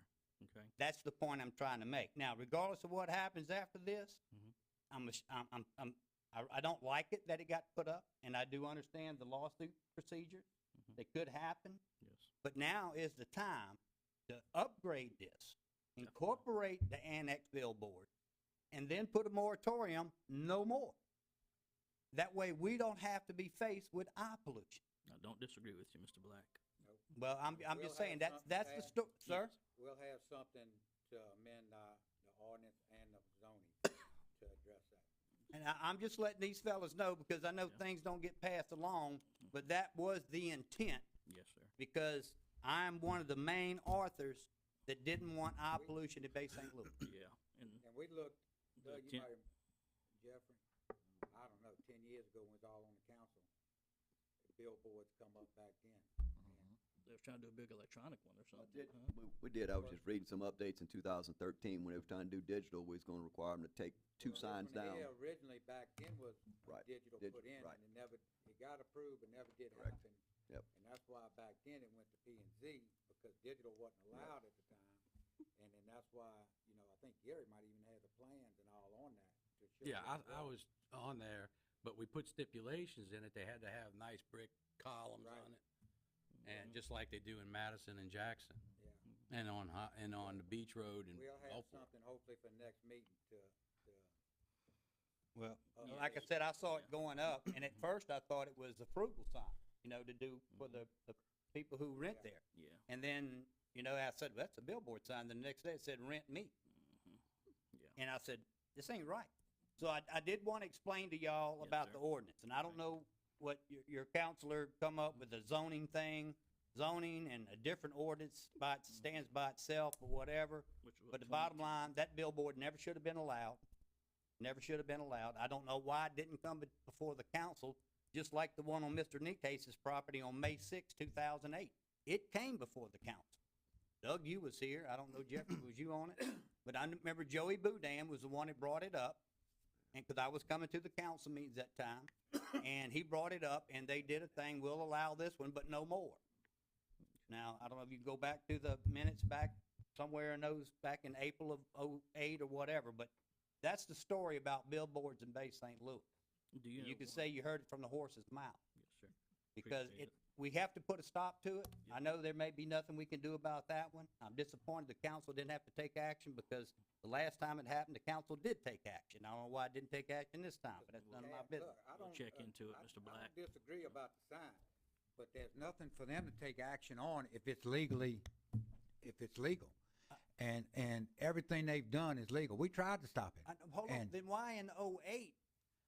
Okay. That's the point I'm trying to make. Now, regardless of what happens after this, I don't like it that it got put up, and I do understand the lawsuit procedure that could happen. Yes. But now is the time to upgrade this, incorporate the annex billboard, and then put a moratorium, no more. That way we don't have to be faced with eye pollution. I don't disagree with you, Mr. Black. Well, I'm just saying, that's the story, sir? We'll have something to amend the ordinance and the zoning to address that. And I'm just letting these fellas know because I know Yeah. things don't get passed along, but that was the intent Yes, sir. because I'm one of the main authors that didn't want eye pollution in Bay St. Louis. Yeah, and And we looked, the Doug, you intent- might, Jeffrey, I don't know, 10 years ago when it was all on the council, the billboards come up back then. they was trying to do a big electronic one or something, did. huh? We did, I was just reading some updates in 2013, when they were trying to do digital, we was gonna require them to take two Well, this signs one down. here originally back then was Right, digital put in, right. and it never, it got approved, but never did Correct. happen. Yep. And that's why back then it went to P and Z, because digital wasn't allowed at the time. And then that's why, you know, I think Gary might even have the plans and all on that to show. Yeah, what it I was on there, but we put stipulations in it. They had to have nice brick columns Right. on it. And just like they do in Madison and Jackson, Yeah. and on the Beach Road and We'll have Gulfport. something hopefully for the next meeting to Well, Yeah. like I said, I saw it going up, and at first I thought it was a frugal sign, you know, to do for the people who rent Yeah. there. Yeah. And then, you know, I said, well, that's a billboard sign. The next day it said, rent me. Yeah. And I said, this ain't right. So I did want to explain to y'all Yes, about sir. the ordinance, and I don't know what your counselor come up with a zoning thing, zoning and a different ordinance stands by itself or whatever. Which was But the 20 bottom line, that billboard never should have been allowed. Never should have been allowed. I don't know why it didn't come before the council, just like the one on Mr. Nicase's property on May 6, 2008. It came before the council. Doug, you was here. I don't know, Jeffrey, was you on it? But I remember Joey Boudin was the one that brought it up. And because I was coming to the council meetings that time, and he brought it up, and they did a thing, we'll allow this one, but no more. Now, I don't know if you can go back to the minutes back somewhere in those, back in April of '08 or whatever, but that's the story about billboards in Bay St. Louis. Do you know You can what- say you heard it from the horse's mouth, Yes, sir. because Appreciate we have to put a stop to it. I know there may be nothing we can do about that one. I'm disappointed the council didn't have to take action, because the last time it happened, the council did take action. I don't know why it didn't take action this time, but that's none of my Look, business. I We'll don't, check into it, I- Mr. I Black. don't disagree about the sign, but there's nothing for them to take action on if it's legally, if it's legal. And everything they've done is legal. We tried to stop it. Hold on, And- then why in '08?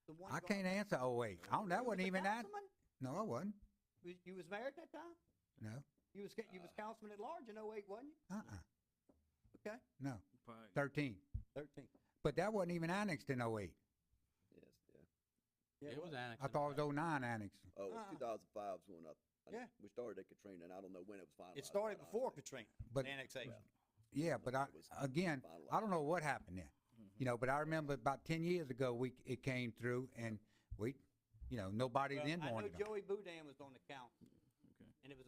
the one I going- can't answer '08. I don't, that You wasn't was a even that. councilman? No, I wasn't. You was married that time? No. You was councilman at large in '08, wasn't you? Okay, No. Probably 13. 13. But that wasn't even annexed in '08. Yes, yeah. Yeah, It was annexed. I thought it was '09 annexed. Oh, Uh-uh. 2005 is when Yeah. we started at Katrina, and I don't know when it was finalized. It started quite before honestly. Katrina, But- the annexation. Yeah, but It was again, I don't know what happened there. You know, but I remember about 10 years ago, it came through and we, you know, nobody Well, then I know wanted them. Joey Boudin was on the council, Okay. and it was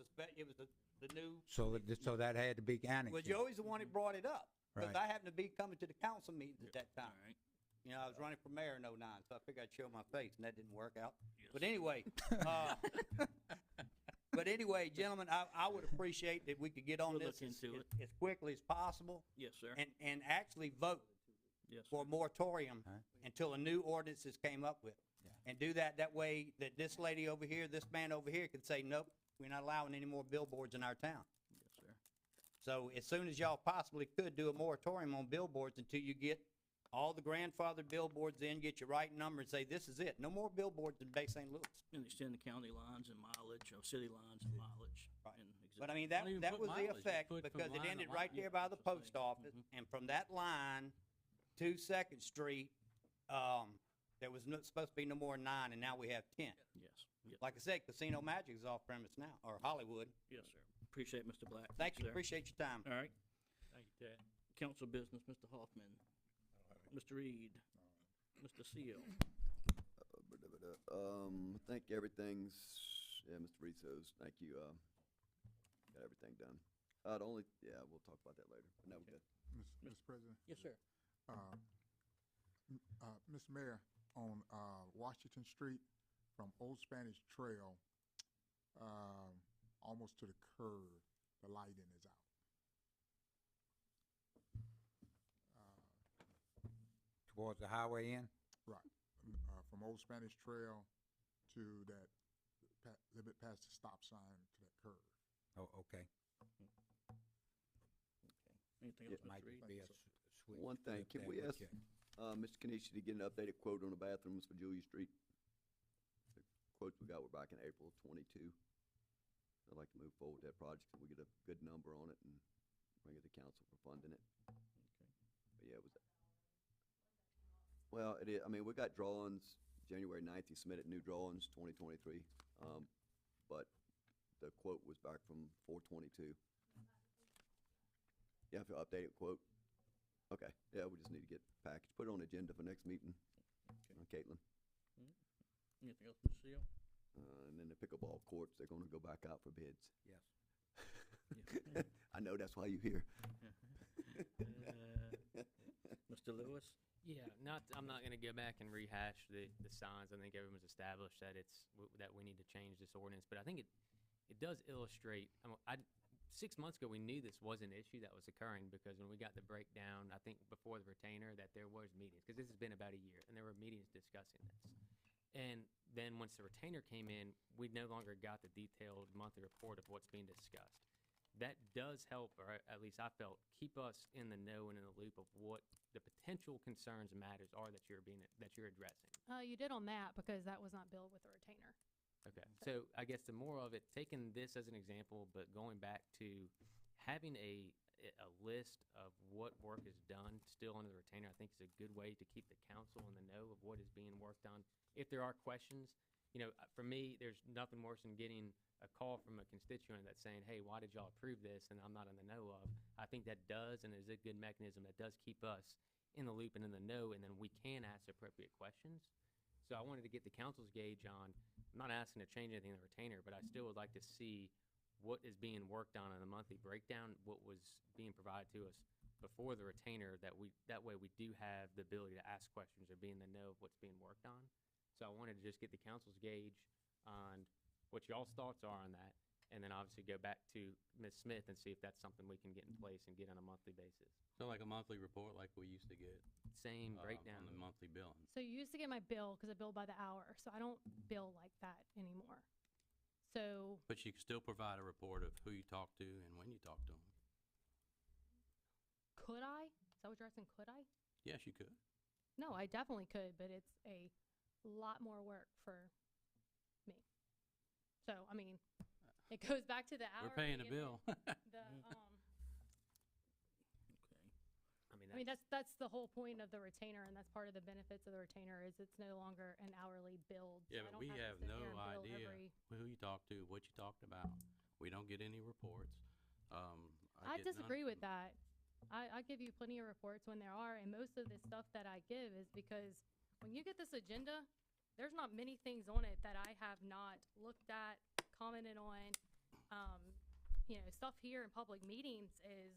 the new, So that had to be annexed. well, in. Joey's the one that brought it up. Because Right. I happened to be coming to the council meetings at that All time. right. You know, I was running for mayor in '09, so I figured I'd show my face, and that didn't work out. Yes. But anyway, gentlemen, I would appreciate that we could get on We'll this look as, into it. as quickly as possible Yes, sir. and actually vote Yes, for a sir. moratorium Alright. until a new ordinance is came up with. Yeah. And do that way that this lady over here, this man over here can say, nope, we're not allowing any more billboards in our town. Yes, sir. So as soon as y'all possibly could, do a moratorium on billboards until you get all the grandfathered billboards in, get your right number and say, this is it. No more billboards in Bay St. Louis. And extend the county lines and mileage, or city lines and mileage. Right. and But I mean, Don't even that put was the mileage, just effect, put because it line ended on right line. there by the That's what I'm post saying. office, Mhm. and from that line to Second Street, there was supposed to be no more than 9, and now we have 10. Yes. Yes. Like I said, Casino Magic is off premise now, or Hollywood. Yes, sir. Appreciate it, Mr. Black. Thank you, sir. appreciate your time. All right. Thank you, Ted. Council business, Mr. Hoffman. Mr. Reed. Mr. Seal. I think everything's, yeah, Mr. Rizzo's, thank you, got everything done. The only, yeah, we'll talk about that later, but no, we're good. Mr. President, Yes, sir. Mr. Mayor, on Washington Street from Old Spanish Trail, almost to the curve, the lighting is out. Towards the highway end. Right, from Old Spanish Trail to that, little bit past the stop sign to that curve. Oh, okay. Anything else, Might Mr. Reed? be a switch. One thing, flip can there, we we'll ask, check. Mr. Kenichi, to get an updated quote on the bathrooms for Julia Street. The quotes we got were back in April of 22. I'd like to move forward with that project, so we get a good number on it and bring it to council for funding it. But yeah, it was, well, it is, I mean, we got drawings, January 9th, he submitted new drawings, 2023. But the quote was back from 4/22. Yeah, for updated quote. Okay, yeah, we just need to get packaged, put it on the agenda for next meeting. Caitlin. Anything else, Mr. Seal? And then the pickleball courts, they're gonna go back out for bids. Yes. I know, that's why you're here. Mr. Lewis? Yeah, I'm not gonna go back and rehash the signs. I think everyone's established that that we need to change this ordinance, but I think it does illustrate, 6 months ago, we knew this was an issue that was occurring, because when we got the breakdown, I think before the retainer, that there was meetings, because this has been about a year, and there were meetings discussing this. And then once the retainer came in, we no longer got the detailed monthly report of what's being discussed. That does help, or at least I felt, keep us in the know and in the loop of what the potential concerns and matters are that you're addressing. You did on that because that was not billed with a retainer. Okay, so I guess the more of it, taking this as an example, but going back to having a list of what work is done still under the retainer, I think is a good way to keep the council in the know of what is being worked on. If there are questions, for me, there's nothing worse than getting a call from a constituent that's saying, hey, why did y'all approve this, and I'm not in the know of. I think that does, and is a good mechanism that does keep us in the loop and in the know, and then we can ask appropriate questions. So I wanted to get the council's gauge on, I'm not asking to change anything in the retainer, but I still would like to see what is being worked on in the monthly breakdown, what was being provided to us before the retainer, that way we do have the ability to ask questions or be in the know of what's being worked on. So I wanted to just get the council's gauge on what y'all's thoughts are on that, and then obviously go back to Ms. Smith and see if that's something we can get in place and get on a monthly basis. So like a monthly report like we used to get. Same breakdown. On the monthly billing. So you used to get my bill because I bill by the hour, so I don't bill like that anymore. So But you can still provide a report of who you talked to and when you talked to them. could I? Is that what you're asking? Could I? Yes, you could. No, I definitely could, but it's a lot more work for me. So, I mean, it goes back to the hourly. We're paying the and bill. I mean, that's the whole point of the retainer, and that's part of the benefits of the retainer is it's no longer an hourly billed. Yeah, so I but don't we have have to sit no here and bill idea who you talked to, what you talked about. We don't get any reports. I get none disagree with from- that. I give you plenty of reports when there are, and most of the stuff that I give is because when you get this agenda, there's not many things on it that I have not looked at, commented on. Stuff here in public meetings is,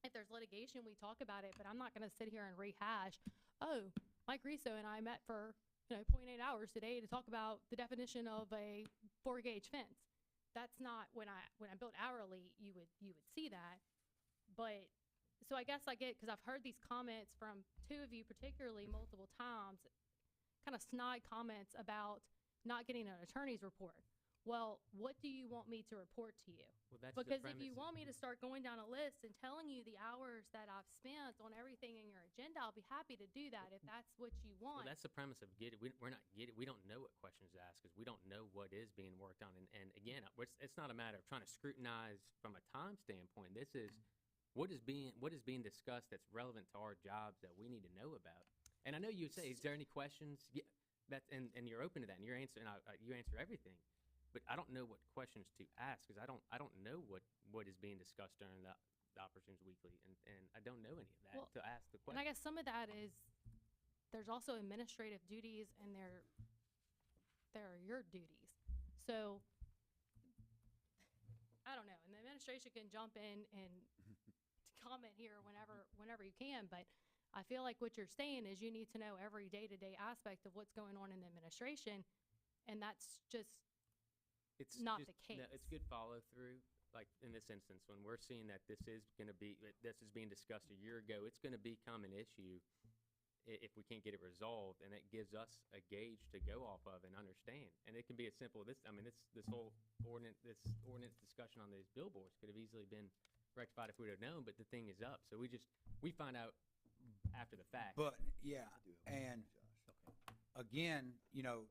if there's litigation, we talk about it, but I'm not gonna sit here and rehash, oh, Mike Riso and I met for, 0.8 hours today to talk about the definition of a 4-gauge fence. That's not, when I built hourly, you would see that. But, so I guess I get, because I've heard these comments from two of you particularly multiple times, kind of snide comments about not getting an attorney's report. Well, what do you want me to report to you? Well, that's the Because if you premise. want me to start going down a list and telling you the hours that I've spent on everything in your agenda, I'll be happy to do that if that's what you Well, want. that's the premise of get it. We're not get it. We don't know what questions to ask because we don't know what is being worked on. And again, it's not a matter of trying to scrutinize from a time standpoint. This is what is being discussed that's relevant to our jobs that we need to know about. And I know you would say, is there any questions? Yeah, and you're open to that, and you're answering. You answer everything. But I don't know what questions to ask because I don't know what is being discussed during the Opportunities Weekly, and I don't know any of that Well, to ask the And question. I guess some of that is, there's also administrative duties and there are your duties. So, I don't know, and the administration can jump in and comment here whenever you can, but I feel like what you're saying is you need to know every day-to-day aspect of what's going on in the administration, and that's just It's not just- the case. No, it's good follow through. Like in this instance, when we're seeing that this is being discussed a year ago, it's going to become an issue if we can't get it resolved, and it gives us a gauge to go off of and understand. And it can be as simple as this. I mean, this whole ordinance discussion on these billboards could have easily been rectified if we would have known. But the thing is up, so we find out after the fact. But, yeah, and again, you know,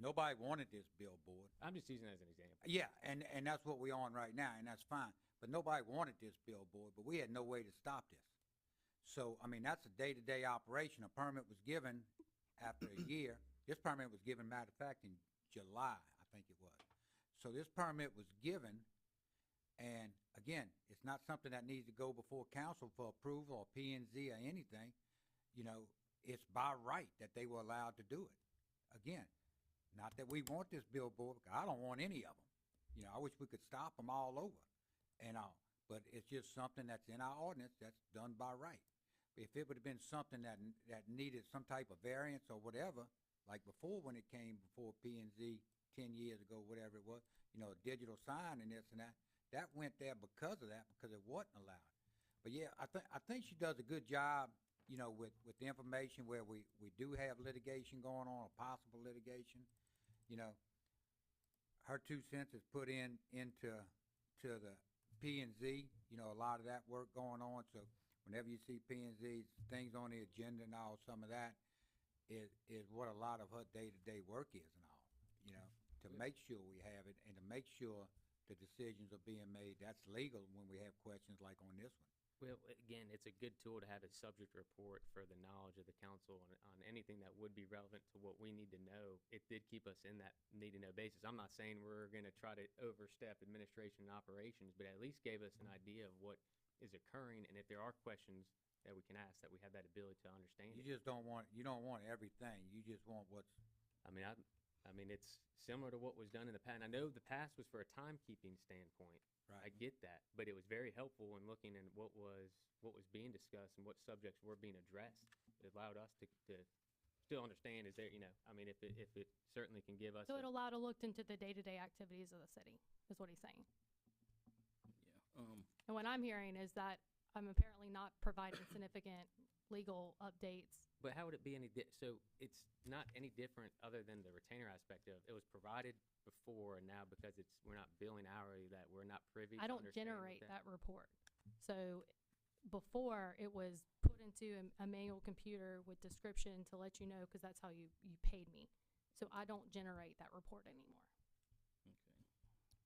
nobody wanted this billboard. I'm just using that as an example. Yeah, and that's what we're on right now, and that's fine. But nobody wanted this billboard, but we had no way to stop this. So, I mean, that's a day-to-day operation. A permit was given after a year. This permit was given, matter of fact, in July, I think it was. So this permit was given, and again, it's not something that needs to go before council for approval or P and Z or anything. You know, it's by right that they were allowed to do it. Again, not that we want this billboard, because I don't want any of them. You know, I wish we could stop them all over and all. But it's just something that's in our ordinance that's done by right. If it would have been something that needed some type of variance or whatever, like before when it came before P and Z 10 years ago, whatever it was, you know, a digital sign and this and that went there because of that, because it wasn't allowed. But yeah, I think she does a good job, you know, with the information where we do have litigation going on, or possible litigation. You know, her 2 cents is put into the P and Z, you know, a lot of that work going on. So whenever you see P and Z, things on the agenda and all, some of that is what a lot of her day-to-day work is and all, you know, to make sure we have it and to make sure the decisions are being made. That's legal when we have questions like on this one. Well, again, it's a good tool to have a subject report for the knowledge of the council on anything that would be relevant to what we need to know. It did keep us in that need-to-know basis. I'm not saying we're going to try to overstep administration and operations, but at least gave us an idea of what is occurring, and if there are questions that we can ask, that we have that ability to understand You it. just don't want everything. You just want what's, I mean, it's similar to what was done in the past. And I know the past was for a timekeeping standpoint. right. I get that, but it was very helpful in looking at what was being discussed and what subjects were being addressed. It allowed us to still understand, is there, you know, I mean, if it certainly can give us. So it allowed to look into the day-to-day activities of the city, is what he's saying. Yeah, And what I'm hearing is that I'm apparently not providing significant legal updates. But how would it be so it's not any different other than the retainer aspect of, it was provided before, and now because we're not billing hourly, that we're not privy to I don't understand what generate that report. So before, it was put into a manual computer with description to let you know, because that's how you paid me. So I don't generate that report anymore. okay.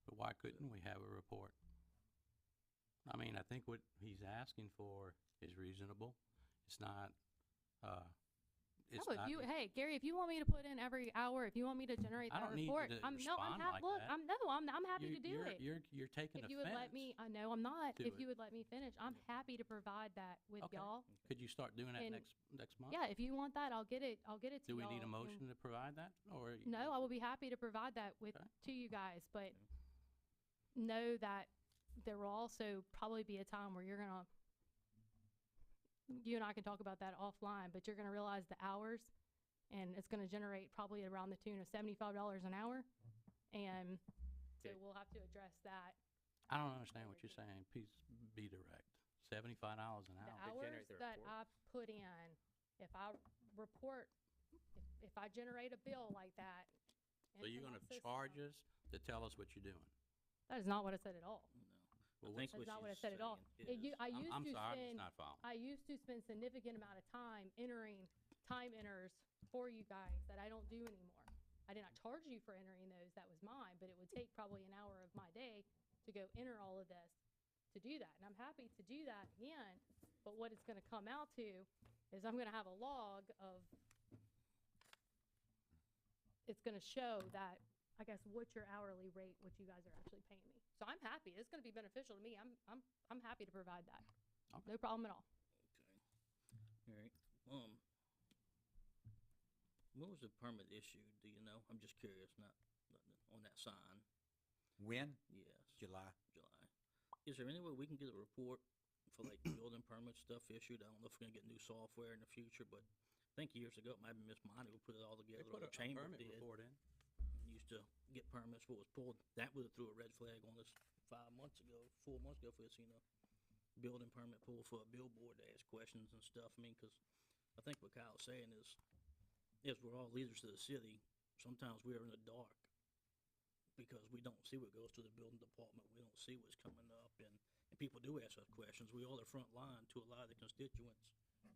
But why couldn't we have a report? I mean, I think what he's asking for is reasonable. It's not, it's No, not. hey, Gary, if you want me to put in every hour, if you want me to generate I that don't need you report, to I'm respond like look, that. I'm happy to do it. You're taking If offense. you would let me, I know I'm not. to If you it. would let me finish, I'm happy to provide that with Okay. y'all. Could you start doing that And- next month? Yeah, if you want that, I'll get it to Do y'all. we need a and- motion to provide that, or? No, I will be happy to provide that Okay. to you guys, but know that there will also probably be a time where you and I can talk about that offline, but you're gonna realize the hours, and it's gonna generate probably around the tune of $75 an hour. And so Okay. we'll have to address that. I don't understand what you're saying. Please be direct. $75 an The hour. hours generate the that report. I put in, if I report, if I generate a bill like that. So you're into my gonna system- charge us to tell us what you're doing? That is not what I said at all. No. Well, I think That's what not what I she's said at all. saying It u- is- I I'm used sorry, to I'm just spend, not following. I used to spend significant amount of time entering time enters for you guys that I don't do anymore. I did not charge you for entering those, that was mine, but it would take probably an hour of my day to go enter all of this, to do that. And I'm happy to do that again, but what it's gonna come out to is I'm gonna have a log of, it's gonna show that, I guess, what's your hourly rate, what you guys are actually paying me. So I'm happy, it's gonna be beneficial to me, I'm happy to provide that. Okay. No problem at all. Okay, all right. When was the permit issued, do you know? I'm just curious, not on that sign. When? Yes, July. July. Is there any way we can get a report for like building permit stuff issued? I don't know if we're gonna get new software in the future, but I think years ago, it might have been Miss Monty who put it all They together, put or a the chamber permit did. report in. Used to get permits, what was pulled, that would've threw a red flag on us 4 months ago, if we had seen a building permit pulled for a billboard to ask questions and stuff. I mean, 'cause I think what Kyle's saying is we're all leaders of the city, sometimes we are in the dark because we don't see what goes to the building department, we don't see what's coming up, and people do ask us questions. We are the front line to a lot of the constituents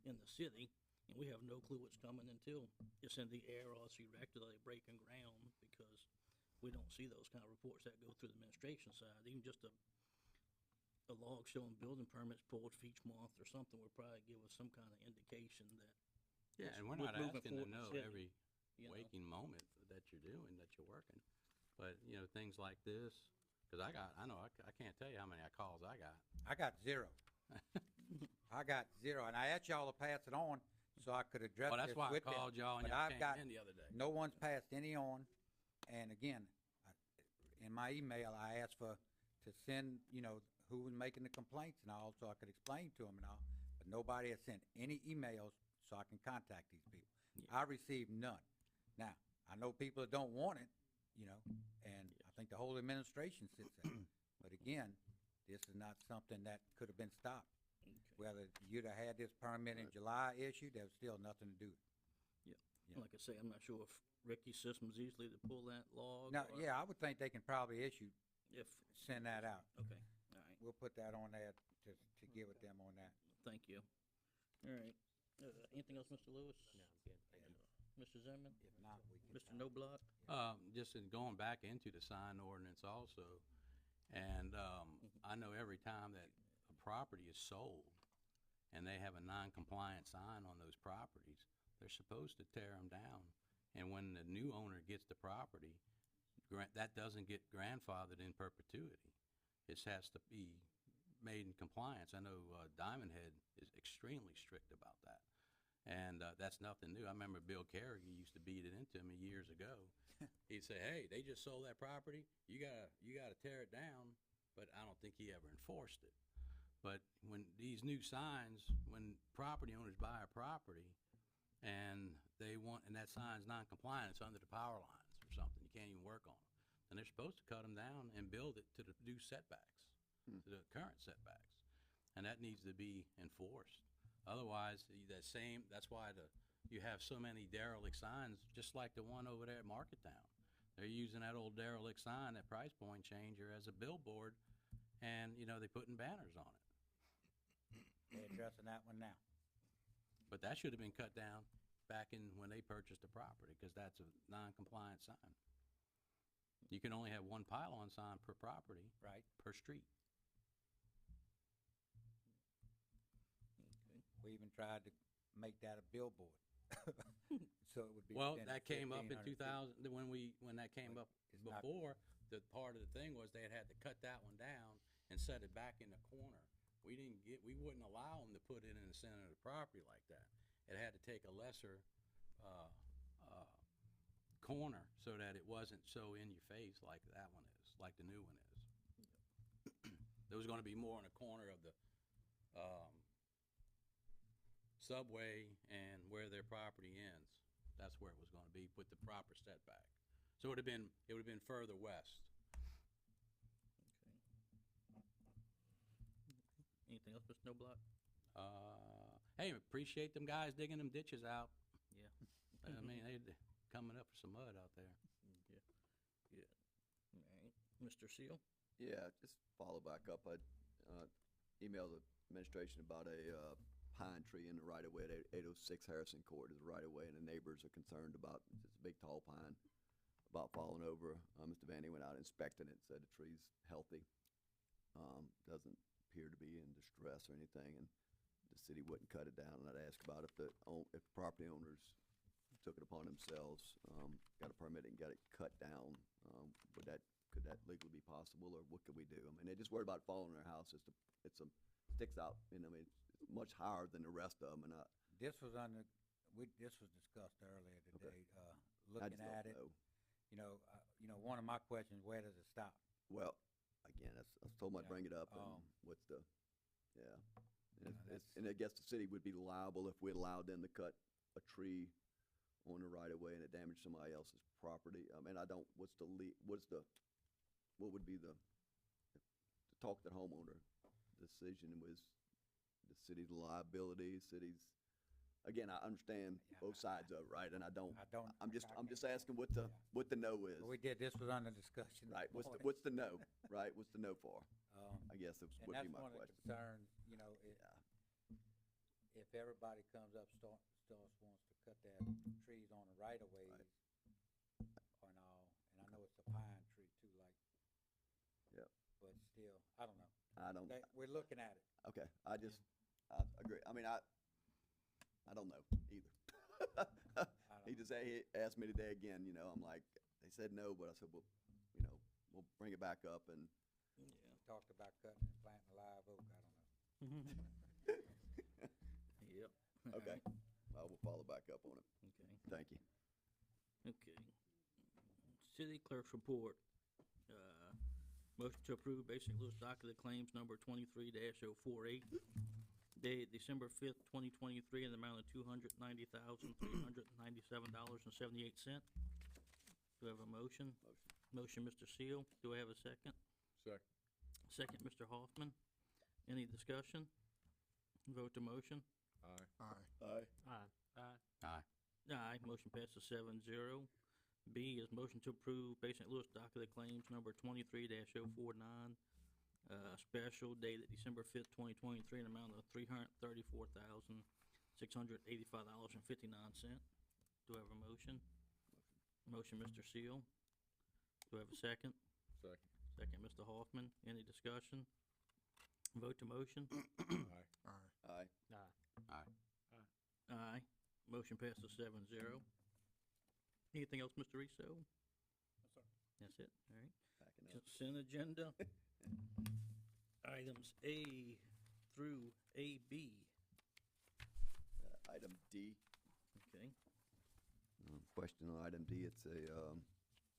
in the city, and we have no clue what's coming until it's in the air or it's erected or they breaking ground, because we don't see those kind of reports that go through the administration side. Even just a log showing building permits pulled for each month or something would probably give us some kind of indication that Yeah, it's and we're mo- not moving asking to forward in the know city, every you know. waking moment that you're doing, that you're working. But, you know, things like this, cause I can't tell you how many calls I got. I got 0. I got 0, and I asked y'all to pass it on so I could address Well, this that's why I with them. called y'all and But y'all I've came got, in the other day. no one's passed any on, and again, in my email, I asked to send, you know, who was making the complaints and all, so I could explain to them and all, but nobody has sent any emails so I can contact these people. I received none. Now, I know people that don't want it, you know, and I think the whole administration sits there. But again, this is not something that could have been stopped. Whether you'd have had this permit in July issued, there was still nothing to do. Yeah. Yeah. Like I say, I'm not sure if Ricky's system's easily to pull that log. Now, or yeah, I would think they can probably If, send that out. okay, all right, We'll put that on there to get with them on that. thank you. All right, anything else, Mr. Lewis? No, I'm good. Thank you. Mr. Zimmerman? If not, we can. Mr. Noblock? Just in going back into the sign ordinance also, and, I know every time that a property is sold and they have a non-compliant sign on those properties, they're supposed to tear them down. And when the new owner gets the property, that doesn't get grandfathered in perpetuity. It has to be made in compliance. I know, Diamond Head is extremely strict about that. And, that's nothing new. I remember Bill Carrigan used to beat it into me years ago. He'd say, hey, they just sold that property, you gotta tear it down, but I don't think he ever enforced it. But when these new signs, when property owners buy a property and and that sign's non-compliant, it's under the power lines or something, you can't even work on it, then they're supposed to cut them down and build it to the new setbacks, to the current setbacks. And that needs to be enforced. Otherwise, that's why you have so many derelict signs, just like the one over there at Marketown. They're using that old derelict sign, that Price Point Changer, as a billboard, and, you know, they're putting banners on it. They're addressing that one now. But that should have been cut down back in when they purchased the property, because that's a non-compliant sign. You can only have one pylon sign per property. Right. Per street. Okay. We even tried to make that a billboard. So it would be. Well, within that came up in 1,500 feet. 2000, when that came But up it's not- before, the part of the thing was they had to cut that one down and set it back in the corner. We wouldn't allow them to put it in the center of the property like that. It had to take a lesser, corner so that it wasn't so in your face like that one is, like the new one is. There was gonna be more in the corner of the, subway and where their property ends. That's where it was gonna be, with the proper setback. So it would've been further west. Okay. Anything else, Mr. Noblock? Hey, appreciate them guys digging them ditches out. Yeah. I mean, they coming up for some mud out there. Yeah, good. All right, Mr. Seal? Yeah, just follow back up. I emailed the administration about a pine tree in the right-of-way at 806 Harrison Court is the right-of-way, and the neighbors are concerned about, it's a big tall pine, about falling over. Mr. Vanny went out and inspected it, said the tree's healthy. Doesn't appear to be in distress or anything, and the city wouldn't cut it down. And I'd ask about if the property owners took it upon themselves, got a permit and got it cut down, could that legally be possible, or what could we do? I mean, they just worried about falling in their house. Sticks out, I mean, it's much higher than the rest of them, and This was this was discussed earlier today, I looking just don't at it. know. One of my questions, where does it stop? Well, again, I was told I'd Yeah, bring it up, and what's the, yeah. And that's- and I guess the city would be liable if we allowed them to cut a tree on the right of way and it damaged somebody else's property. I mean, what would be to talk to the homeowner, decision was the city's liability, again, I understand Yeah, both sides of it, right? And I'm just can't- asking what the no is. We did, this was under discussion. Right, this morning. what's the no, right? What's the no for? Um, I guess that And would that's be my one of the question. concerns, if everybody comes up, starts wants to cut their trees on the right of ways or and all, and I know it's a pine tree too, like, Yep. but still, I don't know. I don't, We're looking at it. okay, I agree. I mean, I don't know either. He just he asked me today again, you know, I'm like, they said no, but I said, well, you know, we'll bring it back up and, We talked about cutting and planting a live oak, I don't know. Yep. okay, I will follow back up on it. Okay. Thank you. Okay. City clerk's report. Motion to approve basic Louis docket of claims number 23-048, dated December 5th, 2023, in the amount of $290,397.78. Do I have a motion? Motion, Mr. Seal. Do I have a second? Second. Second, Mr. Hoffman. Any discussion? Vote to motion. Aye. Aye. Aye. Aye. Aye, motion passes 7-0. B is motion to approve Bay St. Louis docket of claims number 23-049, special dated December 5th, 2023, an amount of $334,685.59. Do I have a motion? Motion, Mr. Seal. Do I have a second? Second. Second, Mr. Hoffman. Any discussion? Vote to motion. Aye. Aye. Aye. Aye. Aye. Motion passes 7-0. Anything else, Mr. Russo? No, sir. That's it, all right. Backing up. Consent agenda. Items A through AB. Item D. Okay, Question on item D, it's a,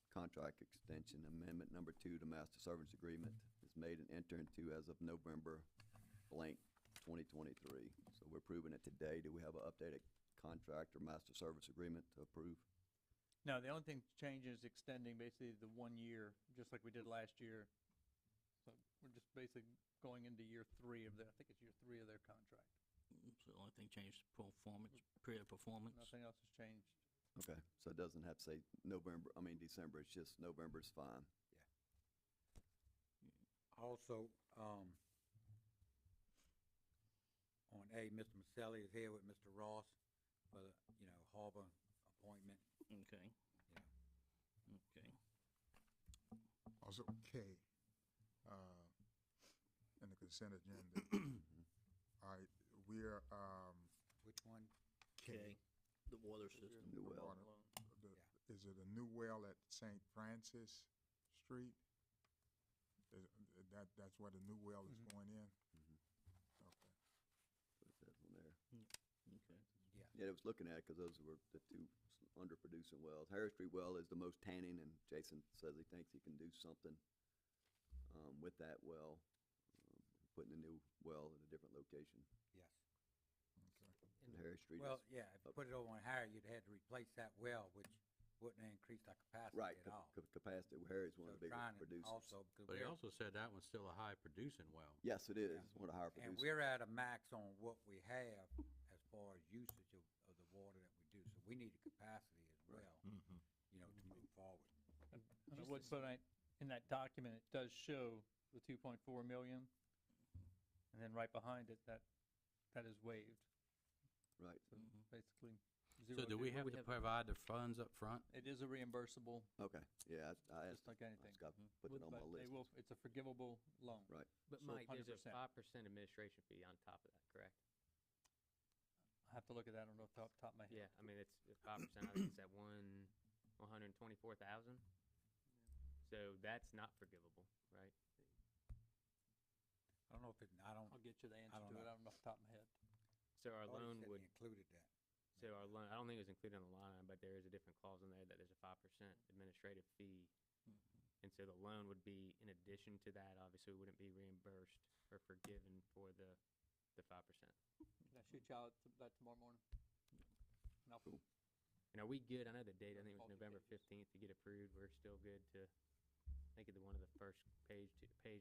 contract extension amendment number 2 to master service agreement is made and entered into as of November blank 2023. So we're approving it today. Do we have an updated contract or master service agreement to approve? No, the only thing changing is extending basically the 1 year, just like we did last year. So we're just basically going into year 3 of their, I think it's year 3 of their contract. so the only thing changed, performance, period of performance. Nothing else has changed. Okay, so it doesn't have to say December, it's just November's fine. Also, on A, Mr. Maselli is here with Mr. Ross for the, harbor appointment. Okay. Yeah. Okay, Also, K, in the consent agenda. All right, we're, Which one? okay, the water system. New the well. water, is it a new well at St. Francis Street? That's where the new well is going in? Okay. So it says on there. Okay, Yeah, I was looking at it because those were the two underproducing wells. Harris Street well is the most tanning, and Jason says he thinks he can do something with that well, putting a new well in a different location. Yes. And Harris Street Well, is, yeah, if you put it over on Harry, you'd had to replace that well, which wouldn't increase our capacity right, at all. capacity, Harry's one So of the bigger trying to producers. also, 'cause But he we're- also said that one's still a high producing well. Yes, it is, Yeah. It's one of the higher and producers. we're at a max on what we have as far as usage of the water that we do, so we need the capacity as well, to move forward. And I would put in that document, it does show the 2.4 million. And then right behind it, that is waived. Right, So Mhm. basically So zero. do we have to provide the funds up front? It is a reimbursable, okay, yeah, I just like anything. got, put it on my But they list. will, it's a forgivable loan. Right, But So Mike, there's a 100%. 5% administration fee on top of that, correct? I have to look at that, I don't know off the top of my head. Yeah, I mean, it's 5%, I think it's at 124,000. So that's not forgivable, right? I don't know if it, I'll get you the answer don't to it, know. I don't know off the top of my head. So our thought he loan said would, he included that. so our loan, I don't think it was included on the line item, but there is a different clause in there that there's a 5% administrative fee. And so the loan would be in addition to that, obviously, we wouldn't be reimbursed or forgiven for the 5%. Can I shoot you out that tomorrow morning? And I'll- Cool. And are we good? I know the date, I think it was All the November pages. 15th to get approved. We're still good to, I think the one of the first page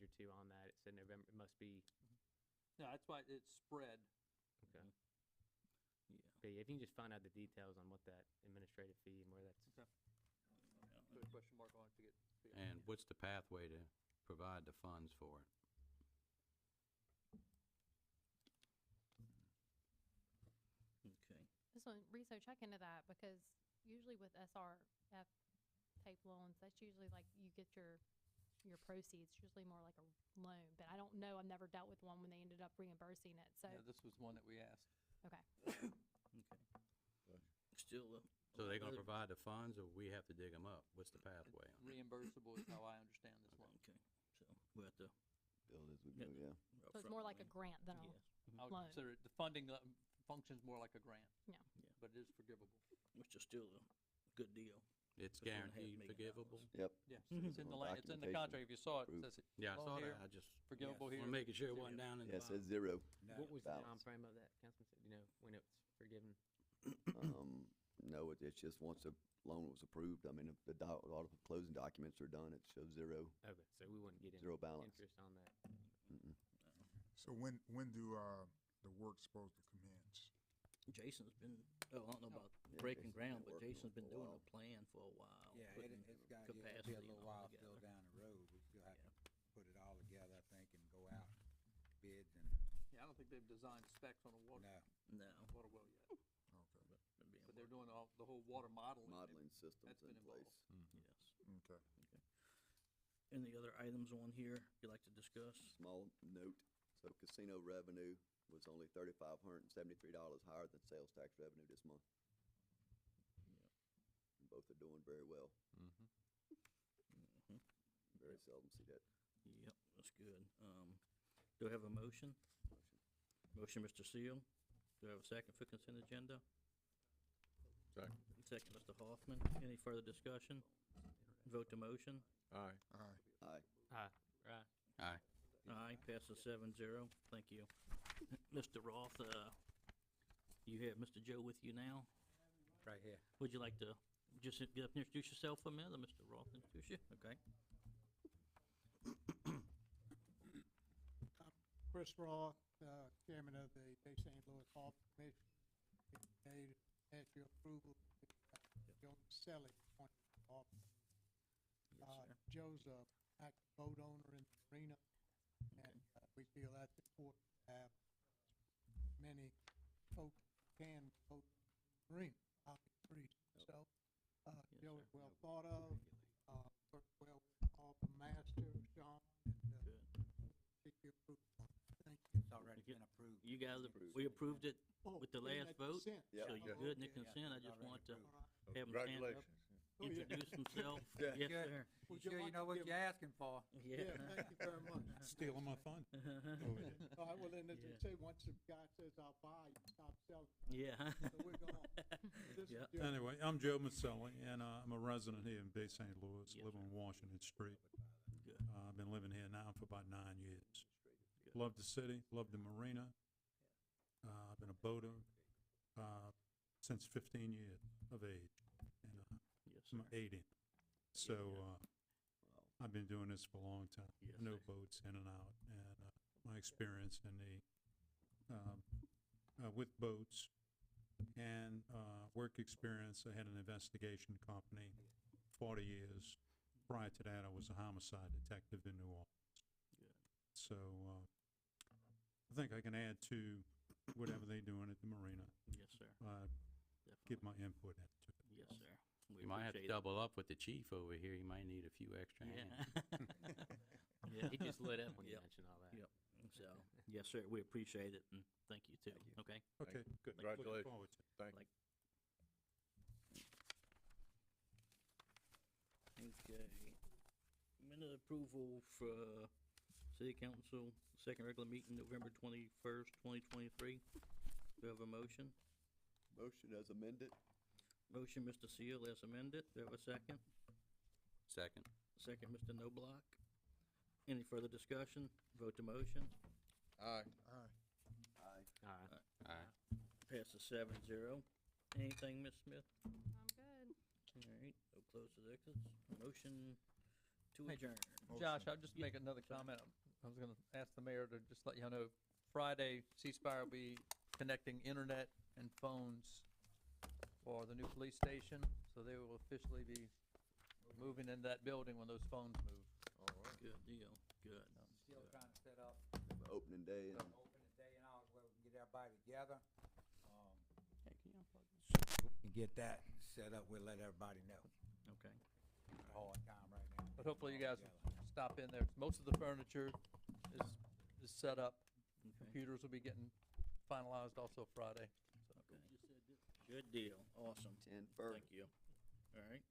or two on that, it said November, it must be, No, that's why it's spread. okay. yeah. But yeah, if you can just find out the details on what that administrative fee and where that's, Okay. Put a question mark on it to get. And what's the pathway to provide the funds for it? check into that, because usually with SRF type loans, that's usually like you get your proceeds, usually more like a loan, but I don't know, I've never dealt with one when they ended up reimbursing it, so, Yeah, this was one that we asked. okay. Okay. Still, So they're gonna other- provide the funds, or we have to dig them up? What's the pathway on that? Reimbursable is how I understand this one. Okay, so we have to. Build as we go, yeah. So it's more like a grant than a Yes. I would loan. consider it, the funding functions more like a grant. Yeah. Yeah. But it is forgivable. Which is still a good deal. It's for $2.5 guaranteed million. forgivable? Yep. Yes, Mhm. it's in the On it's in the documentation contract. If you saw it, it approved. says it. Yeah, I loan saw here, that, I just Forgivable here. wanna making sure it wasn't down in the Yeah, it says bottom. 0. What was the balance. time frame of that, Councilman? Do you know when it's forgiven? No, it's just once the loan was approved, I mean, all of the closing documents are done, it shows 0. Okay, so we wouldn't get any Zero balance. interest on that. Mm-mm. So when do, the work supposed to commence? Jason's been, I don't know about Yeah, breaking Jason's ground, been but working on Jason's it been for a doing a while. plan for a while. Yeah, putting it's got, capacity be a and little all while still together. down the road. We still have to put it all together, I think, and go out bids and, Yeah, I don't think they've designed specs on a water no. No. water well yet. Okay. It'd be But a they're work- doing the whole water modeling. Modeling systems That's in been place. involved. Yes. Okay. Any other items on here you'd like to discuss? Small note, so casino revenue was only $3,573 higher than sales tax revenue this month. And both are doing very well. Mhm. Very seldom see that. Yep, that's good. Do I have a motion? Motion, Mr. Seal. Do I have a second for consent agenda? Second. Second, Mr. Hoffman. Any further discussion? Vote to motion. Aye. Aye. Aye. Aye. Aye. Aye, passes 7-0. Thank you. Mr. Roth, you have Mr. Joe with you now. Right here. Would you like to just get up and introduce yourself for a minute, or Mr. Roth introduce you? Okay. Chris Roth, Chairman of the Bay St. Louis Harbor Commission. Today, ask your approval, Joe Selly, appointed to the harbor. Yes, sir. Joe's a active boat owner in the marina, and we feel that's important to have many folks can boat in the marina, obviously. So, Joe is well thought of, worked well with harbor master, Sean, and, Good. seek your approval. Thank you. It's already been approved. You guys, Approved. we approved it Oh, with the in last that vote, consent. Yep. so Oh, you're good in the okay. consent. I it's just already wanted to approved. All right. have him stand up, Congratulations. Oh, yeah. introduce himself. Yeah. Yes, Good. sir. You Would you sure you like know to what give- you're asking for? Yeah, thank you very much. Stealing my fun. All right, well, then, as Yeah. they say, once the guy says I'll buy, you stop selling. Yeah. So we're gonna, this is Yeah. Joe. Anyway, I'm Joe Maselli, and I'm a resident here in Bay St. Louis, Yes, live sir. on Washington Street. Good. I've been living here now for about 9 years. Good. Love the city, love the marina. I've been a boater since 15 years of age, and Yes, sir. I'm 80. So I've been doing this for a long time. Yes, I know sir. boats in and out, and my experience in the with boats and work experience. I had an investigation company 40 years. Prior to that, I was a homicide detective in New Orleans. Good. So I think I can add to whatever they're doing at the marina. Yes, sir. Give Definitely. my input into it. Yes, sir. We You might have to appreciate it. double up with the chief over here. You might need a few extra Yeah. hands. Yeah. He just lit up when you Yep. mentioned all that. Yep. So, yes, sir, we appreciate it, and thank you too, okay? Okay, good. Congratulations. Looking forward to it. Thank you. Like- Okay. Minute approval for city council, second regular meeting, November 21st, 2023. Do we have a motion? Motion as amended. Motion, Mr. Seal, as amended. Do we have a second? Second. Second, Mr. Noblock. Any further discussion? Vote to motion. Aye. Aye. Aye. Aye. Aye. Passes 7-0. Anything, Ms. Smith? I'm good. All right, no closed exits. Motion to Hey, adjourn. Josh, I'll just make another comment. I was gonna ask the mayor to just let you know, Friday, C Spire will be connecting internet and phones for the new police station, so they will officially be moving in that building when those phones move. All right. Good deal, good. Still trying to set up Opening day and opening day and all, where we can get everybody together. Hey, can you unplug this? and get that set up, we'll let everybody know. Okay. It's a hard time right now. But hopefully you guys will stop in there. Most of the furniture is set up. Okay. Computers will be getting finalized also Friday. So. Good deal. Awesome. 10:30. Thank you. All right.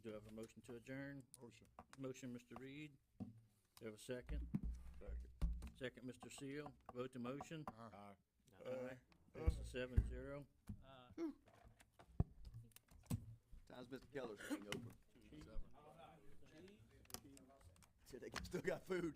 Do I have a motion to adjourn? Motion. Motion, Mr. Reed. Do I have a second? Second. Second, Mr. Seal. Vote to motion. Aye. Aye. Passes 7-0. Time's Mr. Keller's getting over. Said they still got food.